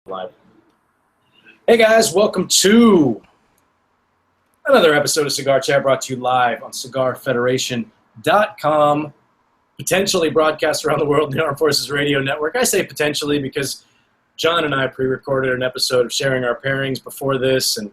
Live. Hey guys, welcome to another episode of Cigar Chat brought to you live on CigarFederation.com, potentially broadcast around the world in the Armed Forces Radio Network. I say potentially because John and I pre-recorded an episode of sharing our pairings before this, and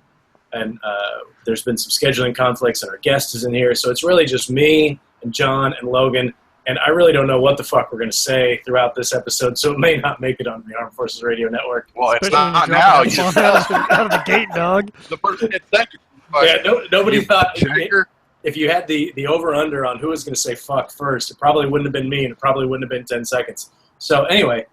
there's been some scheduling conflicts, and our guest is in here, so it's really just me and John and Logan. And I really don't know what the fuck we're going to say throughout this episode, so it may not make it on the Armed Forces Radio Network. Well, it's not now. You out of the gate, dog. The first 10 seconds. Yeah, nobody thought if you had the over-under on who was going to say fuck first, it probably wouldn't have been me, and it probably wouldn't have been 10 seconds. So anyway,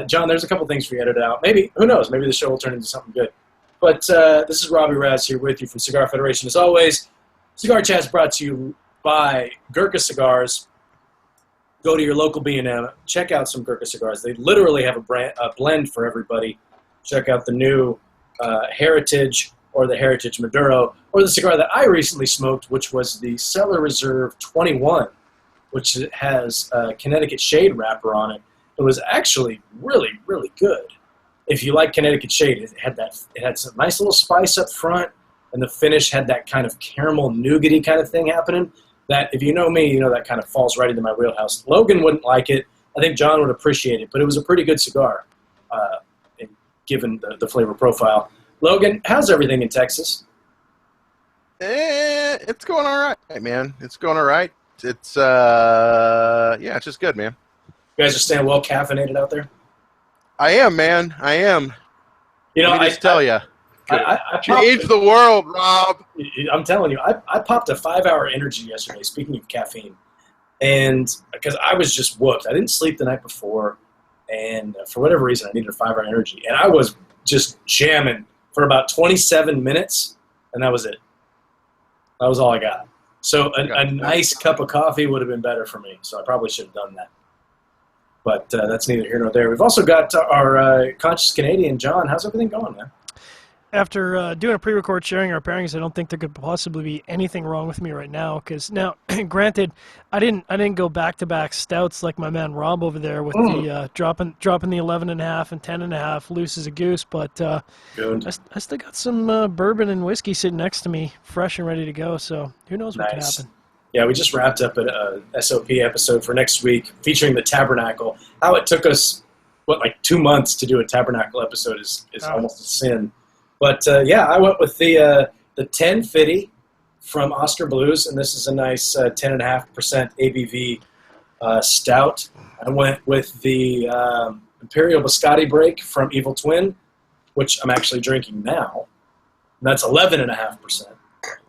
John, there's a couple things for you edited out. Maybe, who knows, maybe the show will turn into something good. But this is Robbie Raz here with you from Cigar Federation. As always, Cigar Chat's brought to you by Gurkha Cigars. Go to your local B&M, check out some Gurkha cigars. They literally have a blend for everybody. Check out the new Heritage or the Heritage Maduro, or the cigar that I recently smoked, which was the Cellar Reserve 21, which has a Connecticut Shade wrapper on it. It was actually really, really good. If you like Connecticut Shade, it had some nice little spice up front, and the finish had that kind of caramel nougaty kind of thing happening. That, if you know me, you know that kind of falls right into my wheelhouse. Logan wouldn't like it. I think John would appreciate it, but it was a pretty good cigar, given the flavor profile. Logan, how's everything in Texas? It's going all right, man. It's going all right. It's it's just good, man. You guys are staying well caffeinated out there? I am, man. I am. You know, I tell you. I Change the world, Rob. I'm telling you, I popped a 5-hour energy yesterday, speaking of caffeine, and because I was just whooped. I didn't sleep the night before, and for whatever reason, I needed a 5-hour energy, and I was just jamming for about 27 minutes, and that was it. That was all I got. So a nice cup of coffee would have been better for me, so I probably should have done that. But that's neither here nor there. We've also got our conscious Canadian, John. How's everything going, man? After doing a pre-record sharing our pairings, I don't think there could possibly be anything wrong with me right now. Because now, granted, I didn't go back-to-back stouts like my man Rob over there with the dropping the 11.5 and 10.5 loose as a goose. But I still got some bourbon and whiskey sitting next to me, fresh and ready to go. So who knows what could happen. Yeah, we just wrapped up a SOP episode for next week featuring the Tabernacle. How it took us, like 2 months to do a Tabernacle episode is almost a sin. But, I went with the 1050 from Oscar Blues, and this is a nice 10.5% ABV stout. I went with the Imperial Biscotti Break from Evil Twin, which I'm actually drinking now. And that's 11.5%.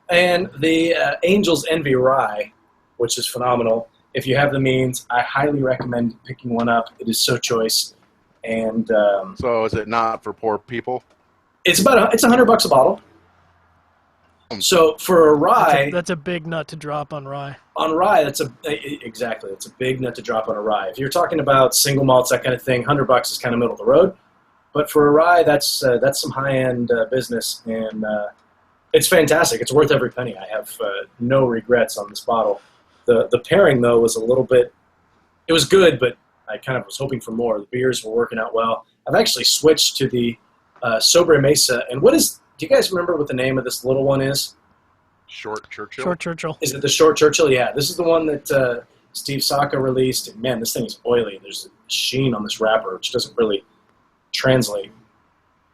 And the Angel's Envy Rye, which is phenomenal. If you have the means, I highly recommend picking one up. It is so choice. And so is it not for poor people? It's $100 a bottle. So for a rye, that's a big nut to drop on rye. On rye, it's a big nut to drop on a rye. If you're talking about single malts, that kind of thing, $100 is kind of middle of the road. But for a rye, that's some high end business, and it's fantastic. It's worth every penny. I have no regrets on this bottle. The pairing though was a little bit. It was good, but I kind of was hoping for more. The beers were working out well. I've actually switched to the Sobre Mesa, and do you guys remember what the name of this little one is? Short Churchill. Short Churchill. Is it the Short Churchill? Yeah, this is the one that Steve Saka released. And man, this thing is oily. There's a sheen on this wrapper, which doesn't really translate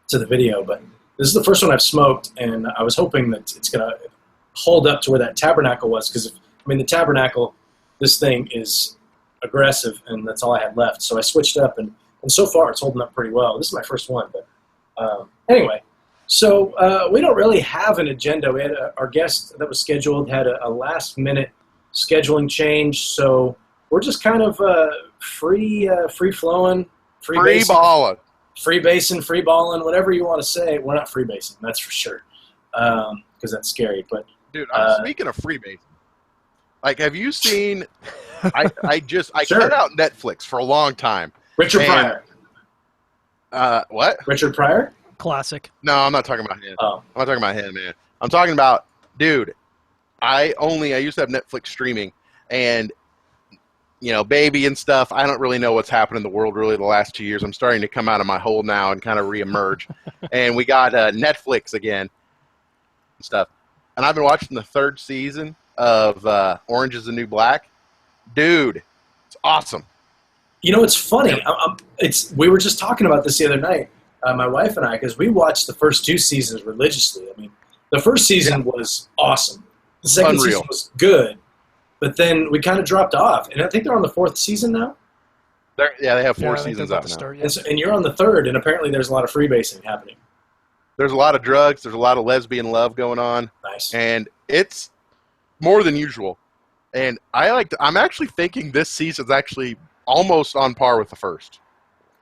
to the video, but this is the first one I've smoked, and I was hoping that it's going to hold up to where that Tabernacle was, because, the Tabernacle, this thing is aggressive, and that's all I had left. So I switched up, and so far it's holding up pretty well. This is my first one, but anyway, so we don't really have an agenda. We had our guest that was scheduled had a last-minute scheduling change, so we're just kind of free-flowing, free-balling. Free basing, free balling, whatever you want to say. We're not free basing, that's for sure, because that's scary. But dude, speaking of free basing, like, have you seen? I Sure. cut out Netflix for a long time. Richard Pryor. What? Richard Pryor? Classic. No, I'm not talking about him. Oh. I'm not talking about him, man. I'm talking about, dude. I used to have Netflix streaming, and baby and stuff. I don't really know what's happened in the world really the last 2 years. I'm starting to come out of my hole now and kind of reemerge. And we got Netflix again and stuff. And I've been watching the 3rd season of Orange is the New Black. Dude, it's awesome. It's funny. We were just talking about this the other night, my wife and I, because we watched the first 2 seasons religiously. I mean, the first season was awesome. The second season was good. But then we kind of dropped off, and I think they're on the 4th season now. They have 4 seasons out now. And you're on the 3rd, and apparently there's a lot of freebasing happening. There's a lot of drugs. There's a lot of lesbian love going on. Nice. And it's more than usual. And I'm actually thinking this season's actually almost on par with the first.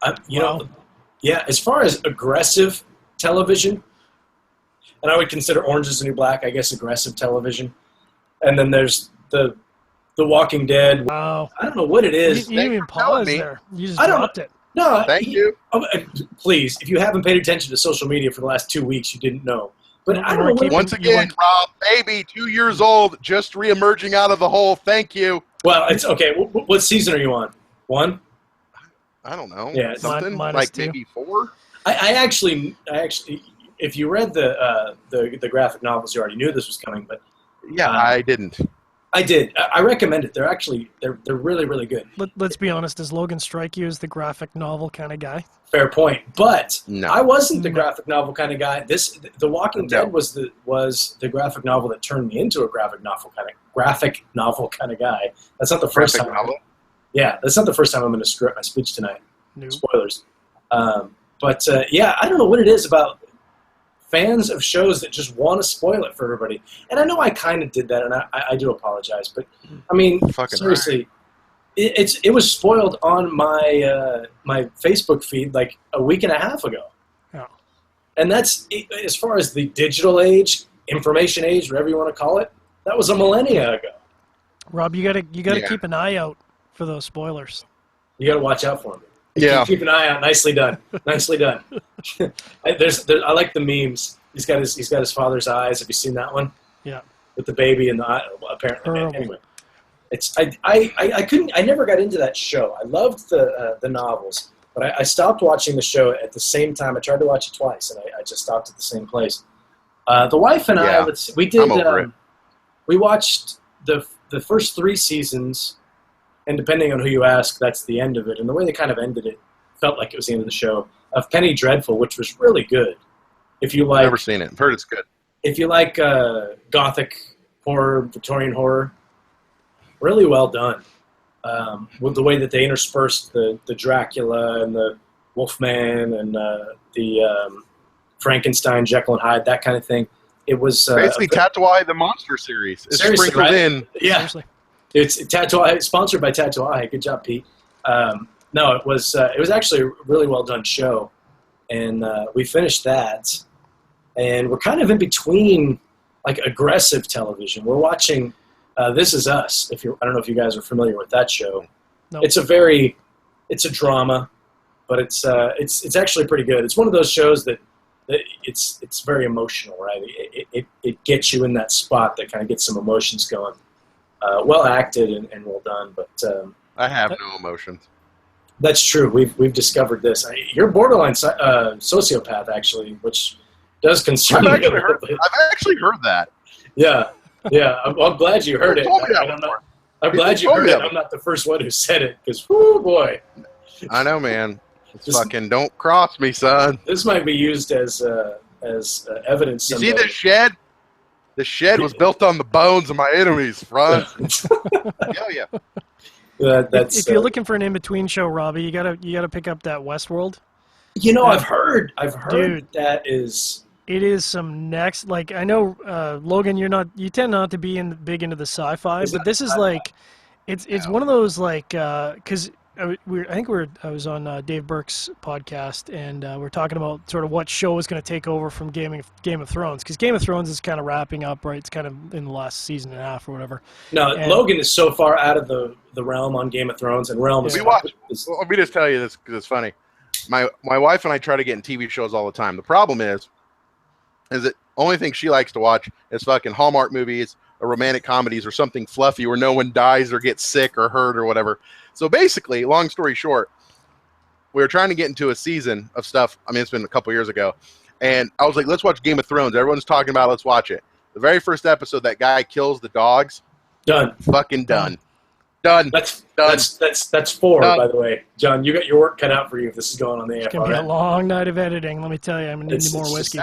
As far as aggressive television, and I would consider Orange is the New Black, I guess, aggressive television. And then there's the Walking Dead. Wow. I don't know what it is. You didn't even pause there. You just dropped it. No. Thank you. Please, if you haven't paid attention to social media for the last 2 weeks, you didn't know. But I don't know. Once again, Rob, baby, 2 years old, just reemerging out of the hole. Thank you. Well, it's okay. What season are you on? 1? I don't know. Yeah, something like 2. Maybe 4. I actually, if you read the graphic novels, you already knew this was coming. But yeah, I didn't. I did. I recommend it. They're really, really good. Let's be honest. Does Logan strike you as the graphic novel kind of guy? Fair point. But no. I wasn't the graphic novel kind of guy. The Walking Dead was the graphic novel that turned me into a graphic novel kind of guy. That's not the first time. Yeah, that's not the first time I'm going to screw up my speech tonight. No. Spoilers. I don't know what it is about fans of shows that just want to spoil it for everybody. And I know I kind of did that, and I do apologize. But, I mean, seriously, it was spoiled on my my Facebook feed like a week and a half ago. Oh. And that's, as far as the digital age, information age, whatever you want to call it, that was a millennia ago. Rob, you gotta keep an eye out for those spoilers. You got to watch out for them. Yeah. Keep an eye out. Nicely done. Nicely done. I like the memes. He's got his father's eyes. Have you seen that one? Yeah. With the baby and the eye. Apparently. Horrible. Anyway, I never got into that show. I loved the novels, but I stopped watching the show at the same time. I tried to watch it twice, and I just stopped at the same place. The wife and I, we did. We watched the first 3 seasons. And depending on who you ask, that's the end of it. And the way they kind of ended it felt like it was the end of the show. Of Penny Dreadful, which was really good. If you like, I've never seen it. I've heard it's good. If you like gothic horror, Victorian horror, really well done. With the way that they interspersed the Dracula and the Wolfman and the Frankenstein, Jekyll and Hyde, that kind of thing. It was basically Tatooine the Monster series. It's sprinkled right? in. Yeah. Seriously. It's sponsored by Tatooine. Good job, Pete. No, it was actually a really well done show, and we finished that, and we're kind of in between like aggressive television. We're watching This Is Us. I don't know if you guys are familiar with that show. No. It's a drama, but it's actually pretty good. It's one of those shows that it's very emotional, right? It gets you in that spot that kind of gets some emotions going. Well acted and well done, but I have no emotions. That's true. We've discovered this. You're borderline sociopath, actually, which does concern me a little bit. I've actually heard that. Yeah. I'm glad you heard it. I'm glad you heard it. I'm not the first one who said it, because, whoo, boy. I know, man. Fucking don't cross me, son. This might be used as evidence. You see this shed? The shed was built on the bones of my enemies, front. Hell yeah. If you're looking for an in-between show, Robbie, you gotta pick up that Westworld. I've heard Dude, that is. It is some next. Like, I know, Logan, you tend not to be big into the sci-fi, but this is like, it's one of those like, because I was on Dave Burke's podcast, and we're talking about sort of what show is going to take over from Game of Thrones, because Game of Thrones is kind of wrapping up, right? It's kind of in the last season and a half or whatever. No, Logan is so far out of the realm on Game of Thrones, and realm is. Let me just tell you this because it's funny. My wife and I try to get in TV shows all the time. The problem is that only thing she likes to watch is fucking Hallmark movies romantic comedies or something fluffy where no one dies or gets sick or hurt or whatever. So basically, long story short, we were trying to get into a season of stuff. I mean, it's been a couple years ago. And I was like, let's watch Game of Thrones. Everyone's talking about it. Let's watch it. The very first episode, that guy kills the dogs. Done. Fucking done. Done. That's 4, Done. By the way. John, you got your work cut out for you if this is going on the AFR. It's going to be a long night of editing. Let me tell you, I'm going to need more whiskey.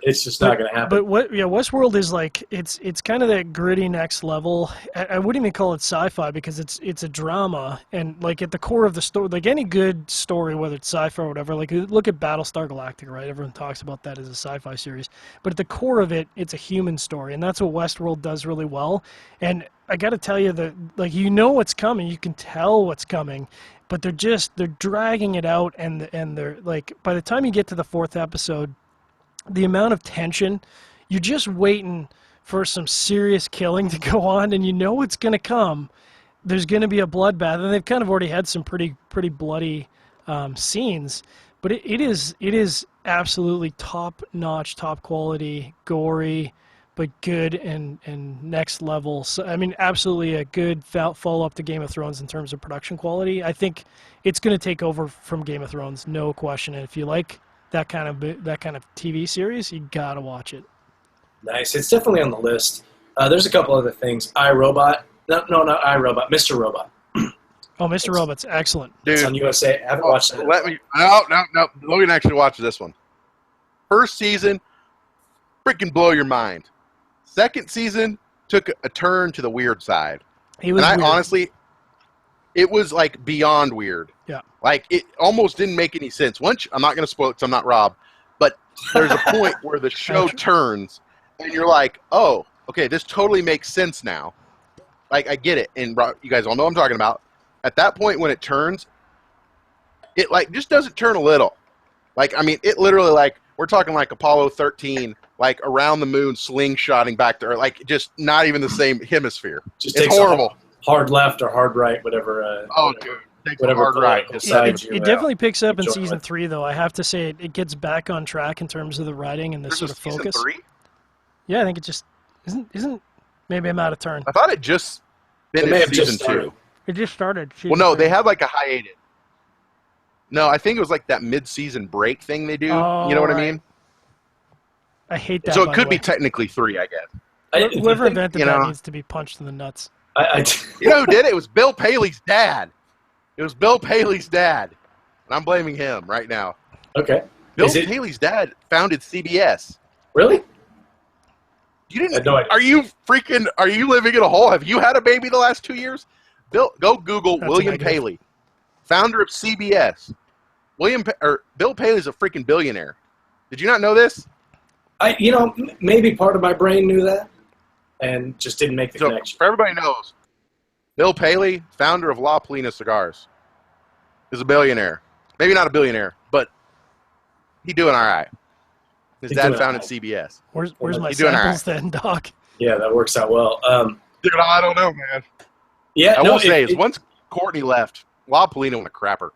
It's just not going to happen. But Westworld is like it's kind of that gritty next level. I wouldn't even call it sci-fi because it's a drama, and like at the core of the story, like any good story, whether it's sci-fi or whatever, like look at Battlestar Galactica, right? Everyone talks about that as a sci-fi series, but at the core of it, it's a human story, and that's what Westworld does really well. And I got to tell you that like what's coming, you can tell what's coming, but they're dragging it out, and they're like by the time you get to the 4th episode. The amount of tension, you're just waiting for some serious killing to go on, and you know it's going to come. There's going to be a bloodbath, and they've kind of already had some pretty bloody scenes. But it is absolutely top-notch, top-quality, gory, but good and next level. So, I mean, absolutely a good follow-up to Game of Thrones in terms of production quality. I think it's going to take over from Game of Thrones, no question. And if you like that kind of TV series, you gotta watch it. Nice. It's definitely on the list. There's a couple other things. iRobot. No, not iRobot. Mr. Robot. Oh, Mr. Robot's excellent. Dude, it's on USA. I haven't watched it. No. Logan actually watched this one. First season, freaking blow your mind. Second season took a turn to the weird side. Honestly, it was like beyond weird. Yeah. Like it almost didn't make any sense. I'm not going to spoil it because I'm not Rob, but there's a point where the show turns and you're like, oh, okay, this totally makes sense now. Like I get it. And you guys all know what I'm talking about. At that point when it turns, it like just doesn't turn a little. Like, I mean, it literally like, we're talking like Apollo 13, like around the moon slingshotting back to Earth, like just not even the same hemisphere. It's horrible. Hard left or hard right, whatever. Dude. Whatever hard right. It definitely picks up in season 3, though. I have to say it gets back on track in terms of the writing and the sort of focus. Season 3? Yeah, I think it just isn't. Maybe I'm out of turn. I thought it just finished season 2. It just started. Well, no, they had like a hiatus. No, I think it was like that mid-season break thing they do. Oh, you know what I mean? I hate that. So it could be technically 3, I guess. Whoever invented that needs to be punched in the nuts. You know who did it? It was Bill Paley's dad. It was Bill Paley's dad. And I'm blaming him right now. Okay. Bill Paley's dad founded CBS. Really? You didn't? I had no idea. Are you living in a hole? Have you had a baby the last 2 years? Go Google William Paley, founder of CBS. Bill Paley's a freaking billionaire. Did you not know this? Maybe part of my brain knew that and just didn't make the connection. For everybody knows, Bill Paley, founder of La Polina Cigars, is a billionaire. Maybe not a billionaire, but he's doing all right. His dad founded CBS. Where's my samples then, Doc? Yeah, that works out well. Dude, I don't know, man. Yeah, I will say is once Courtney left, La Polina went a crapper.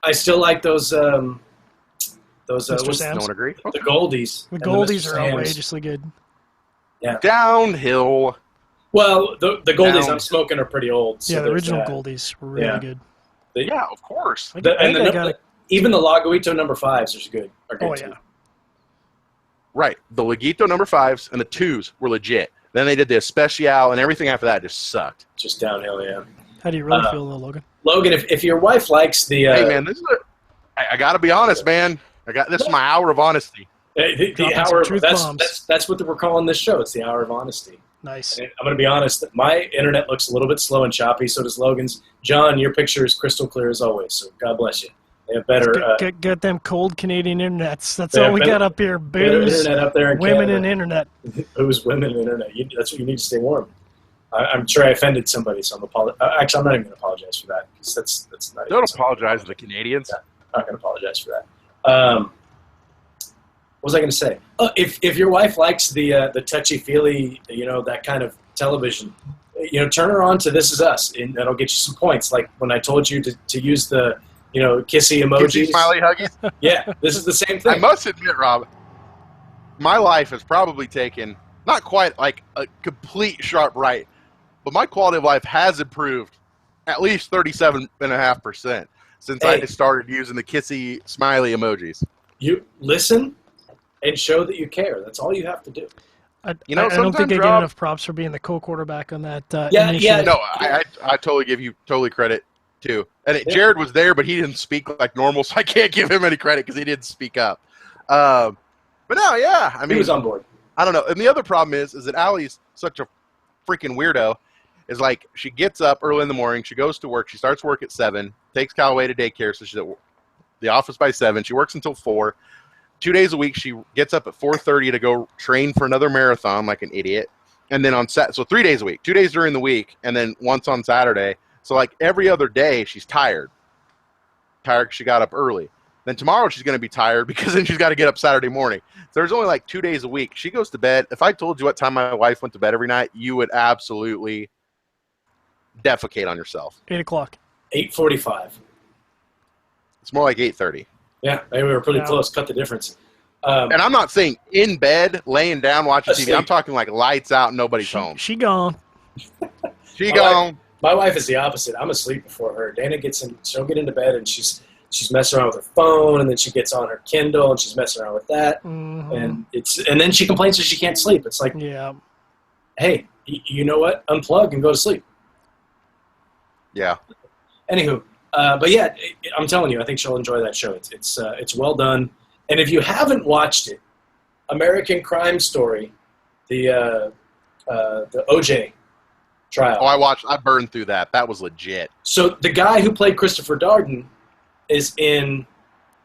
I still like those. Mr. Sam's? No one agree? The Goldies. The Goldies are outrageously good. Yeah. Downhill. Well, the Goldies I'm smoking are pretty old. So yeah, the original Goldies were really good. Yeah, of course. Even the Laguito number 5s are good. Too. Yeah. Right. The Laguito number 5s and the 2s were legit. Then they did the Especial, and everything after that just sucked. Just downhill, yeah. How do you really feel, though, Logan? Logan, if your wife likes the... hey, man, I got to be honest, man. This is my hour of honesty. The hour of... That's what we're calling this show. It's the hour of honesty. Nice. And I'm going to be honest. My internet looks a little bit slow and choppy. So does Logan's. John, your picture is crystal clear as always. So God bless you. They have better... Get them cold Canadian internets. That's all we got up here. Booze, internet up there in women, Canada. and internet. Booze, women, and internet. That's what you need to stay warm. I'm sure I offended somebody, so actually, I'm not even going to apologize for that. Because that's not... Don't apologize to the Canadians. I'm not going to apologize for that. What was I going to say? If your wife likes the touchy-feely, that kind of television, turn her on to This Is Us, and that'll get you some points. Like when I told you to use the... kissy emojis. Kissy, smiley, huggy. Yeah, this is the same thing. I must admit, Rob, my life has probably taken not quite like a complete sharp right, but my quality of life has improved at least 37.5% since I started using the kissy smiley emojis. You listen and show that you care. That's all you have to do. I don't think I get enough props for being the co-quarterback on that. Yeah. No, I totally give you credit too. And Jared was there, but he didn't speak like normal, so I can't give him any credit because he didn't speak up. But no, yeah, I mean, he was on board. I don't know. And the other problem is that Allie's such a freaking weirdo. Is like she gets up early in the morning, she goes to work, she starts work at 7, takes Callaway to daycare, so she's at the office by 7. She works until 4. 2 days a week, she gets up at 4:30 to go train for another marathon like an idiot. And then so 3 days a week, 2 days during the week, and then once on Saturday. So like every other day, she's tired. Tired because she got up early. Then tomorrow she's going to be tired because then she's got to get up Saturday morning. So there's only like 2 days a week. She goes to bed. If I told you what time my wife went to bed every night, you would absolutely defecate on yourself. 8 o'clock. 8:45. It's more like 8:30. Yeah, maybe we were pretty close. Cut the difference. And I'm not saying in bed, laying down, watching TV. I'm talking like lights out, nobody's home. She gone. She gone. My wife is the opposite. I'm asleep before her. Dana she'll get into bed and she's messing around with her phone, and then she gets on her Kindle and she's messing around with that, and then she complains that she can't sleep. It's like, hey, you know what? Unplug and go to sleep. Yeah. Anywho. But yeah, I'm telling you, I think she'll enjoy that show. It's well done. And if you haven't watched it, American Crime Story, the OJ trial. Oh, I burned through that. That was legit. So the guy who played Christopher Darden is in.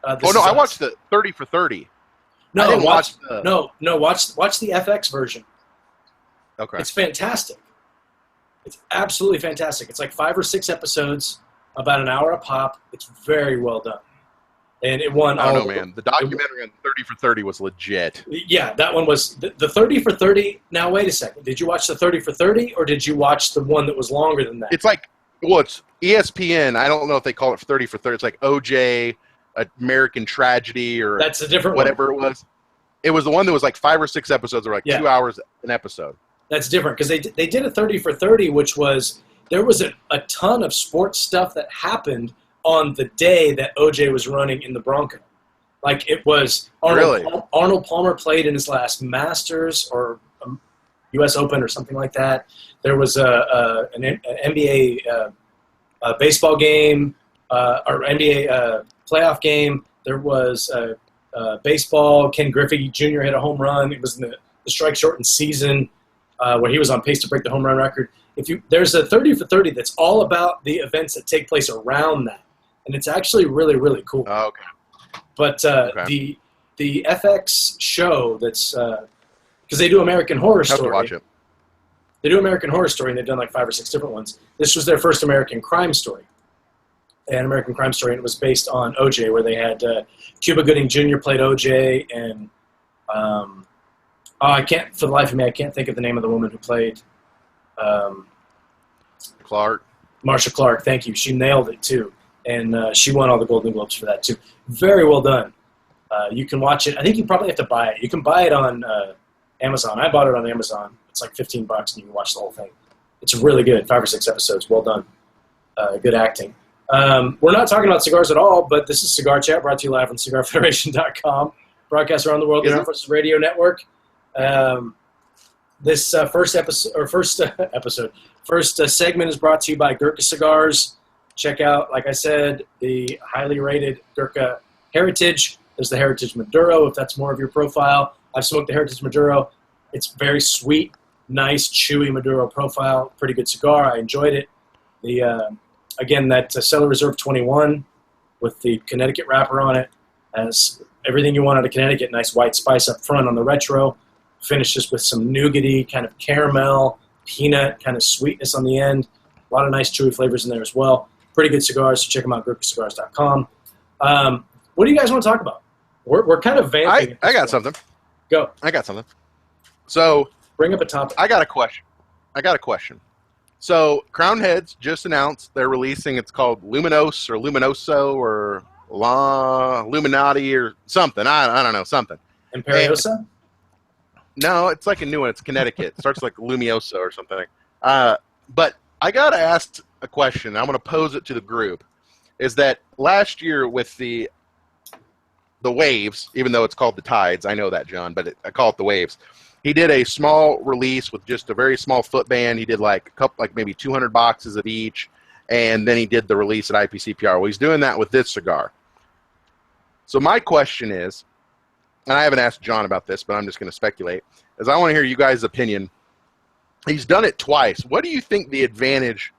I watched the 30 for 30. No, I didn't watch watch the FX version. Okay. It's fantastic. It's absolutely fantastic. It's like 5 or 6 episodes. About an hour a pop. It's very well done. And it won. I don't know, man. The documentary on 30 for 30 was legit. Yeah, that one was. The 30 for 30. Now, wait a second. Did you watch the 30 for 30, or did you watch the one that was longer than that? It's like, it's ESPN. I don't know if they call it 30 for 30. It's like OJ, American Tragedy, or that's a different whatever one. It was. It was the one that was like 5 or 6 episodes, or like 2 hours an episode. That's different because they did a 30 for 30, which was. There was a ton of sports stuff that happened on the day that OJ was running in the Bronco. Like it was Arnold Palmer played in his last Masters or U.S. Open or something like that. There was an NBA baseball game or NBA playoff game. There was baseball. Ken Griffey Jr. hit a home run. It was in the strike shortened season where he was on pace to break the home run record. There's a 30 for 30 that's all about the events that take place around that, and it's actually really, really cool. Oh, okay. But the FX show that's because they do American Horror Story. I have to watch it. They do American Horror Story, and they've done like 5 or 6 different ones. This was their first American Crime Story, and American Crime Story, and it was based on OJ, where they had Cuba Gooding Jr. played OJ, and I can't for the life of me, I can't think of the name of the woman who played. Clark. Marsha Clark, thank you. She nailed it too, and she won all the Golden Globes for that too. Very well done. You can watch it. I think you probably have to buy it. You can buy it on Amazon. I bought it on Amazon. It's like $15, and you can watch the whole thing. It's really good. 5 or 6 episodes. Well done. Good acting. We're not talking about cigars at all, but this is Cigar Chat, brought to you live on CigarFederation.com. Broadcast around the world, the Armed Forces Radio Network. This first segment is brought to you by Gurkha Cigars. Check out, like I said, the highly rated Gurkha Heritage. There's the Heritage Maduro, if that's more of your profile. I've smoked the Heritage Maduro. It's very sweet, nice, chewy Maduro profile. Pretty good cigar. I enjoyed it. Again, that Cellar Reserve 21 with the Connecticut wrapper on it has everything you want out of Connecticut. Nice white spice up front on the retro. Finishes with some nougaty, kind of caramel, peanut, kind of sweetness on the end. A lot of nice chewy flavors in there as well. Pretty good cigars, so check them out, GurkhaCigars.com. What do you guys want to talk about? We're kind of vamping. I got something. Go. I got something. So bring up a topic. I got a question. So Crown Heads just announced they're releasing, it's called Luminos or Luminoso or La Luminati or something. I don't know, something. Imperiosa? No, it's like a new one. It's Connecticut. It starts like Lumiosa or something. But I got to ask a question. I'm going to pose it to the group. Is that last year with the waves, even though it's called the tides, I know that, John, but I call it the waves. He did a small release with just a very small foot band. He did like maybe 200 boxes of each, and then he did the release at IPCPR. Well, he's doing that with this cigar. So my question is, and I haven't asked John about this, but I'm just going to speculate, is I want to hear you guys' opinion. He's done it twice. What do you think the advantage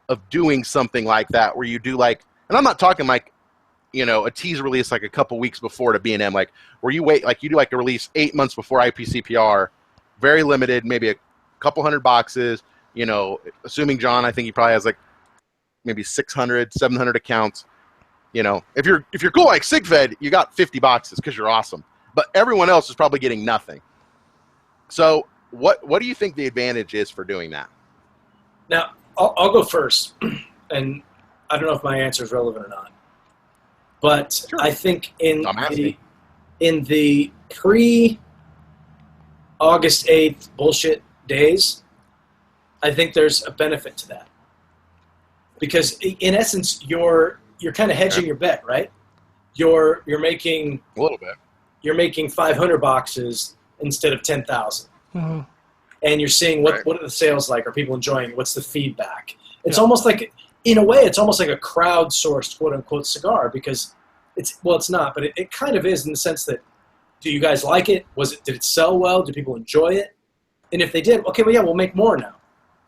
of doing something like that, where you do like, and I'm not talking like, you know, a tease release like a couple weeks before to B&M, like where you wait, like you do like a release 8 months before IPCPR, very limited, maybe a couple hundred boxes, you know, assuming John, I think he probably has like maybe 600, 700 accounts. You know, if you're cool like SigFed, you got 50 boxes because you're awesome. But everyone else is probably getting nothing. So what do you think the advantage is for doing that? Now, I'll go first, and I don't know if my answer is relevant or not. But sure. I think in the pre-August 8th bullshit days, I think there's a benefit to that. Because in essence, you're kind of hedging your bet, right? You're making a little bit. You're making 500 boxes instead of 10,000. Mm-hmm. And you're seeing what are the sales like? Are people enjoying? What's the feedback? It's almost like, in a way, it's almost like a crowdsourced quote-unquote cigar, because it's not, but it kind of is, in the sense that, do you guys like it? Did it sell well? Do people enjoy it? And if they did, okay, well, yeah, we'll make more now.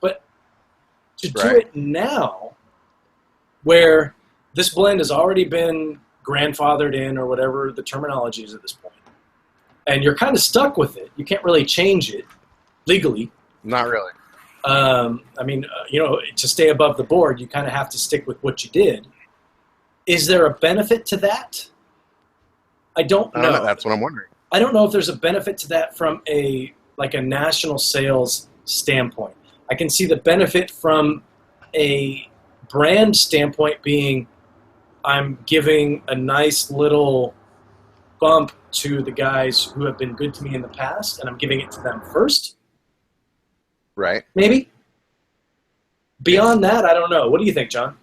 But to do it now, where this blend has already been grandfathered in, or whatever the terminology is at this point, and you're kind of stuck with it. You can't really change it legally. Not really. To stay above the board, you kind of have to stick with what you did. Is there a benefit to that? I don't know. That's what I'm wondering. I don't know if there's a benefit to that from a national sales standpoint. I can see the benefit from a brand standpoint being, I'm giving a nice little bump to the guys who have been good to me in the past, and I'm giving it to them first. Right. Maybe. Beyond that, I don't know. What do you think, John?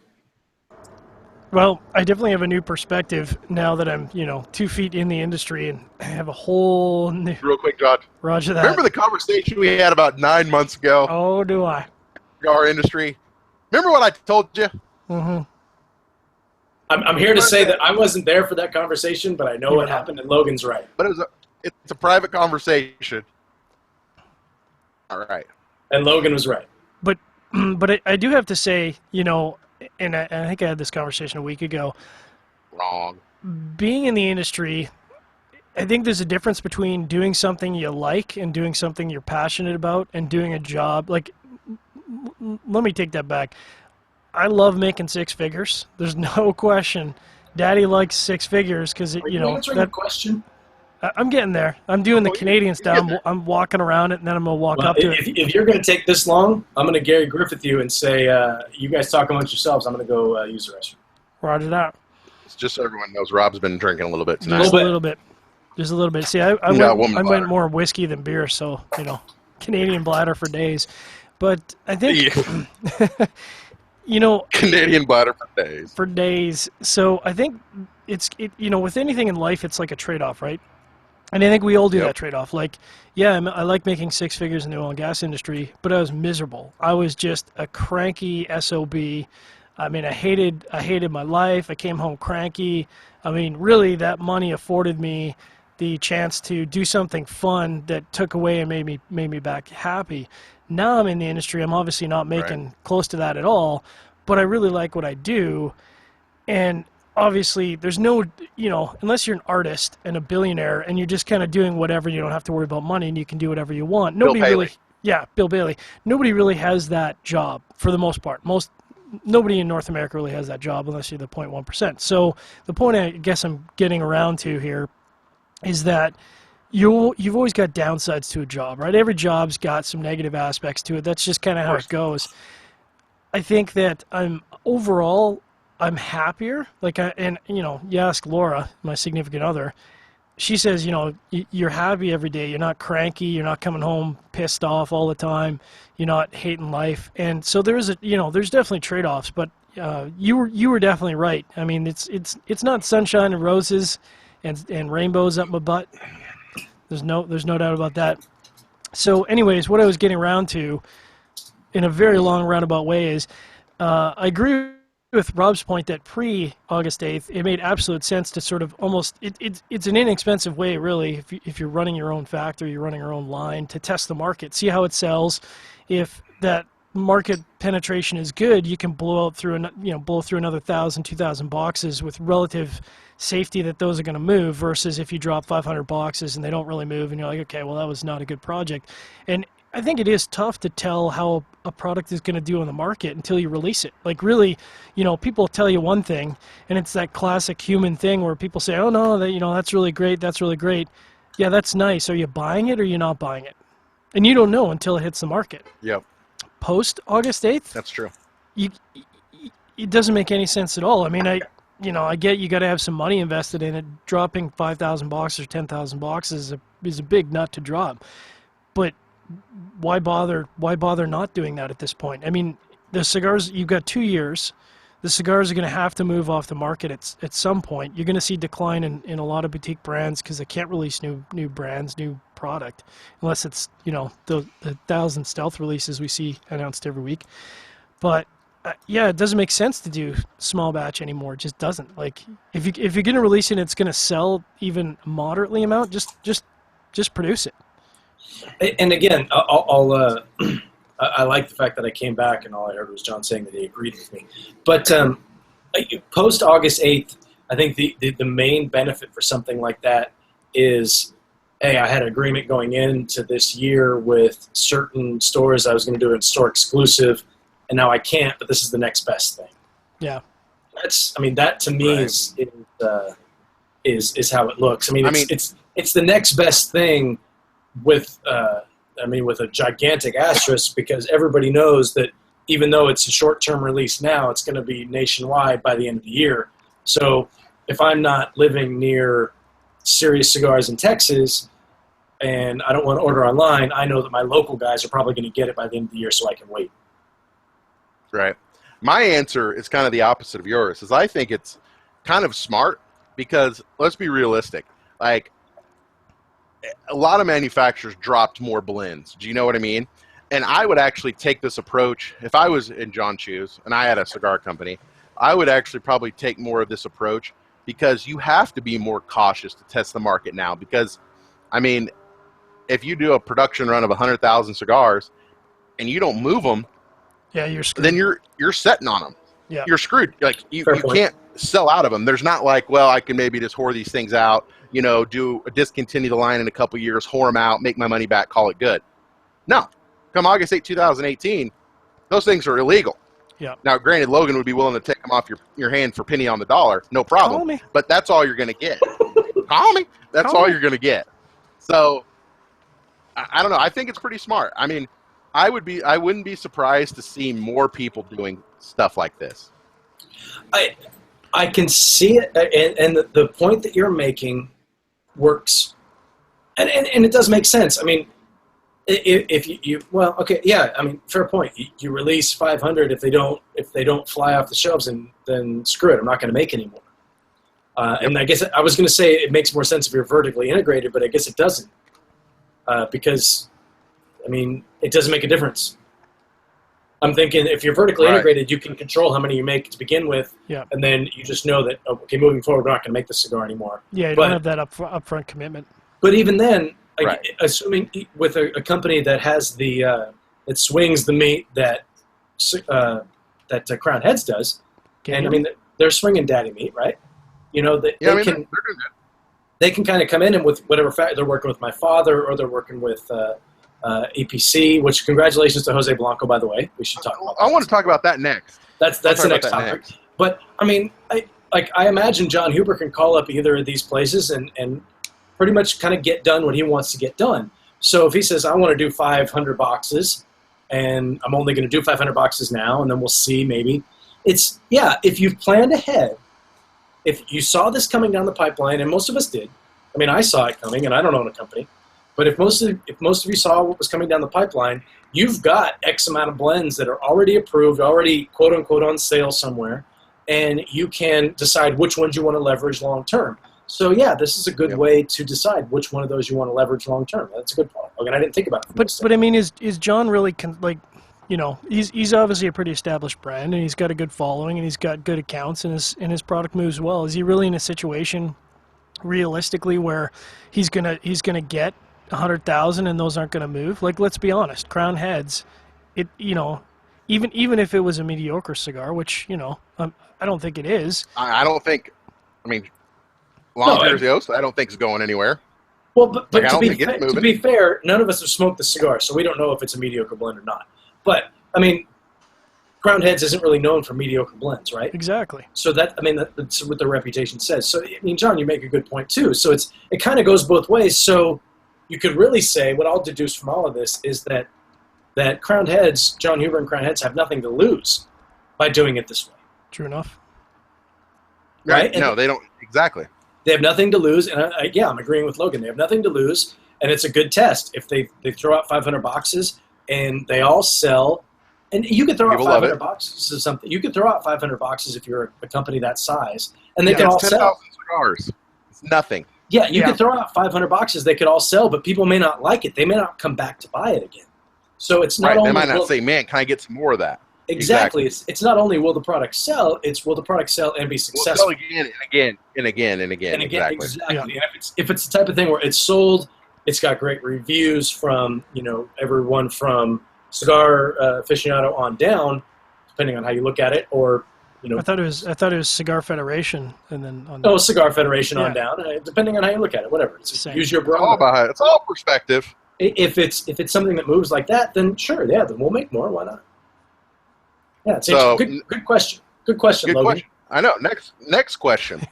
Well, I definitely have a new perspective now that I'm, 2 feet in the industry, and I have a whole new... Real quick, John. Roger that. Remember the conversation we had about 9 months ago? Oh, do I? Our industry. Remember what I told you? Mm-hmm. I'm here to say that I wasn't there for that conversation, but I know what happened, and Logan's right. But it's a private conversation. All right. And Logan was right. But I do have to say, and I think I had this conversation a week ago. Wrong. Being in the industry, I think there's a difference between doing something you like and doing something you're passionate about, and doing a job. Like, let me take that back. I love making six figures. There's no question. Daddy likes six figures because, answering the question? I'm getting there. I'm doing the Canadian style. I'm walking around it, and then I'm going to walk up to it. If you're going to take this long, I'm going to Gary Griffith you and say, you guys talk amongst yourselves. I'm going to go use the restroom. Roger that. It's just so everyone knows, Rob's been drinking a little bit tonight. Just a little bit. Just a little bit. See, I went more whiskey than beer, so, Canadian bladder for days. But I think, Canadian bladder for days. For days. So I think with anything in life, it's like a trade-off, right? And I think we all do that trade-off. Like, I like making six figures in the oil and gas industry, but I was miserable. I was just a cranky SOB. I mean, I hated my life. I came home cranky. I mean, really, that money afforded me the chance to do something fun that took away and made me back happy. Now I'm in the industry. I'm obviously not making close to that at all, but I really like what I do. And obviously, there's no, unless you're an artist and a billionaire and you're just kind of doing whatever, you don't have to worry about money and you can do whatever you want. Bill Bailey. Bill Bailey. Nobody really has that job for the most part. Nobody in North America really has that job unless you're the 0.1%. So the point I guess I'm getting around to here is that you've always got downsides to a job, right? Every job's got some negative aspects to it. That's just kind of how it goes. I think that I'm happier. Like, you ask Laura, my significant other, she says, you know, you're happy every day. You're not cranky. You're not coming home pissed off all the time. You're not hating life. And so there's definitely trade-offs. But you were definitely right. I mean, it's not sunshine and roses and rainbows up my butt. There's no doubt about that. So, anyways, what I was getting around to, in a very long roundabout way, is I agree with Rob's point that pre-August 8th, it made absolute sense to sort of almost, it's an inexpensive way, really, if you're running your own factory, you're running your own line, to test the market, see how it sells. If that market penetration is good, you can blow through another 1,000, 2,000 boxes with relative safety that those are going to move, versus if you drop 500 boxes and they don't really move, and you're like, okay, well, that was not a good project. And I think it is tough to tell how a product is going to do on the market until you release it. Like, really, people tell you one thing, and it's that classic human thing where people say, oh, no, that's really great, that's really great. Yeah, that's nice. Are you buying it or are you not buying it? And you don't know until it hits the market. Yep. Post August 8th? That's true. It doesn't make any sense at all. I mean, I get you got to have some money invested in it. Dropping 5,000 boxes or 10,000 boxes is a big nut to drop. But why bother not doing that at this point? I mean, the cigars, you've got 2 years. The cigars are going to have to move off the market at some point. You're going to see decline in a lot of boutique brands because they can't release new brands, new product, unless it's, the 1,000 stealth releases we see announced every week. But yeah, it doesn't make sense to do small batch anymore. It just doesn't. Like, if you're going to release it and it's going to sell even moderately amount, just produce it. And again, I like the fact that I came back and all I heard was John saying that he agreed with me. But post August 8th, I think the main benefit for something like that is, hey, I had an agreement going into this year with certain stores I was going to do a store exclusive, and now I can't, but this is the next best thing. Yeah. That to me is how it looks. It's the next best thing with a gigantic asterisk, because everybody knows that even though it's a short-term release now, it's going to be nationwide by the end of the year. So if I'm not living near Serious Cigars in Texas and I don't want to order online, I know that my local guys are probably going to get it by the end of the year, so I can wait. Right. My answer is kind of the opposite of yours, is I think it's kind of smart because, let's be realistic, like, a lot of manufacturers dropped more blends. Do you know what I mean? And I would actually take this approach. If I was in John's shoes and I had a cigar company, I would actually probably take more of this approach, because you have to be more cautious to test the market now. Because, if you do a production run of 100,000 cigars and you don't move them, yeah, you're screwed. Then you're setting on them. Yeah. You're screwed. Like, you can't sell out of them. There's not like, well, I can maybe just whore these things out, discontinue the line in a couple years, whore them out, make my money back, call it good. No. Come August 8, 2018, those things are illegal. Yeah. Now, granted, Logan would be willing to take them off your hand for penny on the dollar, no problem. Call me. But that's all you're going to get. Call me. That's all you're going to get. So, I don't know. I think it's pretty smart. I wouldn't be surprised to see more people doing stuff like this. I can see it, and the point that you're making works, and it does make sense. If you well, okay, yeah. Fair point. You release 500. If they don't fly off the shelves, and then screw it. I'm not going to make any more. And I guess I was going to say it makes more sense if you're vertically integrated, but I guess it doesn't, because it doesn't make a difference. I'm thinking if you're vertically integrated, you can control how many you make to begin with, and then you just know that, okay, moving forward, we're not going to make the cigar anymore. Yeah, you don't have that upfront commitment. But even then, assuming with a company that has that swings the meat that Crown Heads does, and they're swinging daddy meat, right? They can kind of come in and with whatever fact they're working with my father, or they're working with EPC, which congratulations to Jose Blanco, by the way. We should talk about that. I want to talk about that next. That's the next topic. But I imagine John Huber can call up either of these places and pretty much kind of get done what he wants to get done. So if he says, I want to do 500 boxes, and I'm only going to do 500 boxes now, and then we'll see maybe. If you've planned ahead, if you saw this coming down the pipeline, and most of us did, I mean, I saw it coming, and I don't own a company. But if most of you saw what was coming down the pipeline, you've got X amount of blends that are already approved, already quote unquote on sale somewhere, and you can decide which ones you want to leverage long term. So yeah, this is a good way to decide which one of those you want to leverage long term. That's a good point. Logan, I didn't think about it. But I mean, is John really he's obviously a pretty established brand, and he's got a good following, and he's got good accounts, and his product moves well. Is he really in a situation, realistically, where he's gonna get 100,000 and those aren't gonna move? Like, let's be honest, Crown Heads, even if it was a mediocre cigar, which I don't think it is. I don't think. I mean, long years ago, so I don't think it's going anywhere. Well, but to be fair, none of us have smoked the cigar, so we don't know if it's a mediocre blend or not. But I mean, Crown Heads isn't really known for mediocre blends, right? Exactly. So that's what their reputation says. So I mean, John, you make a good point too. So it kind of goes both ways. So you could really say what I'll deduce from all of this is that Crown Heads, John Huber and Crown Heads, have nothing to lose by doing it this way. True enough. Right? No, they don't. Exactly. They have nothing to lose, and I'm agreeing with Logan. They have nothing to lose, and it's a good test. If they throw out 500 boxes and they all sell, and you could throw out 500 boxes of something. You could throw out 500 boxes if you're a company that size, and they can all sell. 10,000 cigars. It's nothing. Yeah, you could throw out 500 boxes. They could all sell, but people may not like it. They may not come back to buy it again. So it's not only they might not say, "Man, can I get some more of that?" Exactly. It's not only will the product sell, it's will the product sell and be successful. Will sell again and again and again and again. Exactly. Yeah. And if it's the type of thing where it's sold, it's got great reviews from everyone from Cigar Aficionado on down, depending on how you look at it, or I thought it was Cigar Federation, and then on Cigar Federation on down, depending on how you look at it, whatever. Use your barometer. It's all perspective. If it's something that moves like that, then sure, then we'll make more. Why not? Yeah, it's good question. Good question, Logan. Question. I know. Next question.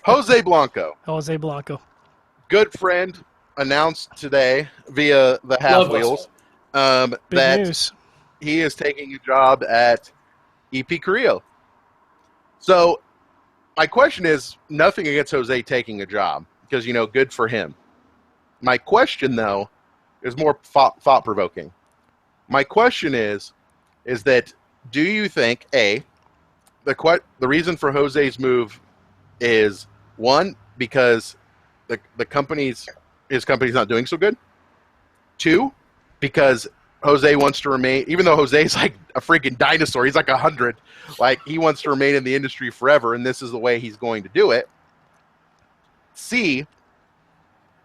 Jose Blanco. Jose Blanco. Good friend announced today via the Half Wheels that news. He is taking a job at EP Carrillo. So my question is nothing against Jose taking a job because, good for him. My question, though, is more thought-provoking. My question is that do you think, A, the reason for Jose's move is, one, because his company's not doing so good? Two, because Jose wants to remain, even though Jose's like a freaking dinosaur, he's like 100, like he wants to remain in the industry forever, and this is the way he's going to do it. C,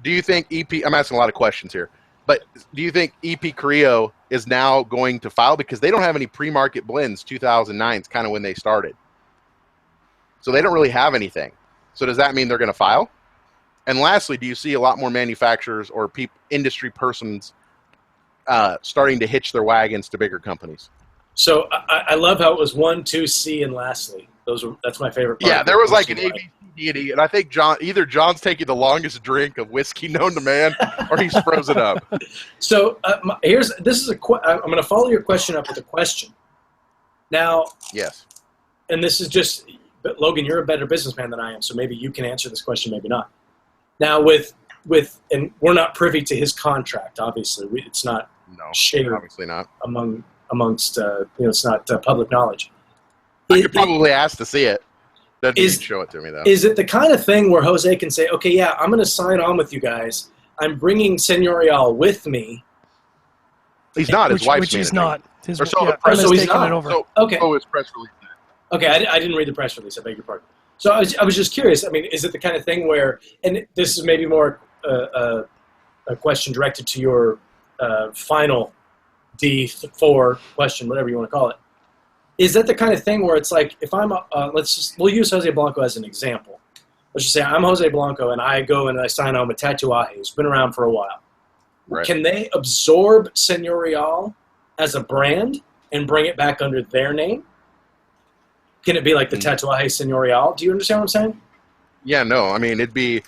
do you think I'm asking a lot of questions here, but do you think EP Carrillo is now going to file? Because they don't have any pre-market blends. 2009 is kind of when they started. So they don't really have anything. So does that mean they're going to file? And lastly, do you see a lot more manufacturers or industry persons starting to hitch their wagons to bigger companies? So I love how it was 1, 2, C, and lastly. That's my favorite part. Yeah, there was like an ABCD, and I think either John's taking the longest drink of whiskey known to man, or he's frozen up. So I'm going to follow your question up with a question. Now, yes, and this is just, but Logan, you're a better businessman than I am, so maybe you can answer this question, maybe not. Now, and we're not privy to his contract, obviously. It's not shared. Obviously not amongst it's not public knowledge. I could probably ask to see it. Doesn't show it to me, though. Is it the kind of thing where Jose can say, okay, yeah, I'm going to sign on with you guys. I'm bringing Señorial with me. He's not. His wife's which he's not. He's not. Okay. So his press release. Okay, I didn't read the press release. I beg your pardon. So I was just curious. I mean, is it the kind of thing where, and this is maybe more a question directed to your final D4 question, whatever you want to call it. Is that the kind of thing where it's like, if I'm, we'll use Jose Blanco as an example. Let's just say I'm Jose Blanco and I go and I sign on with Tatuaje, who's been around for a while. Right. Can they absorb Señorial as a brand and bring it back under their name? Can it be like the Tatuaje Señorial? Do you understand what I'm saying? Yeah, no. I mean, it'd be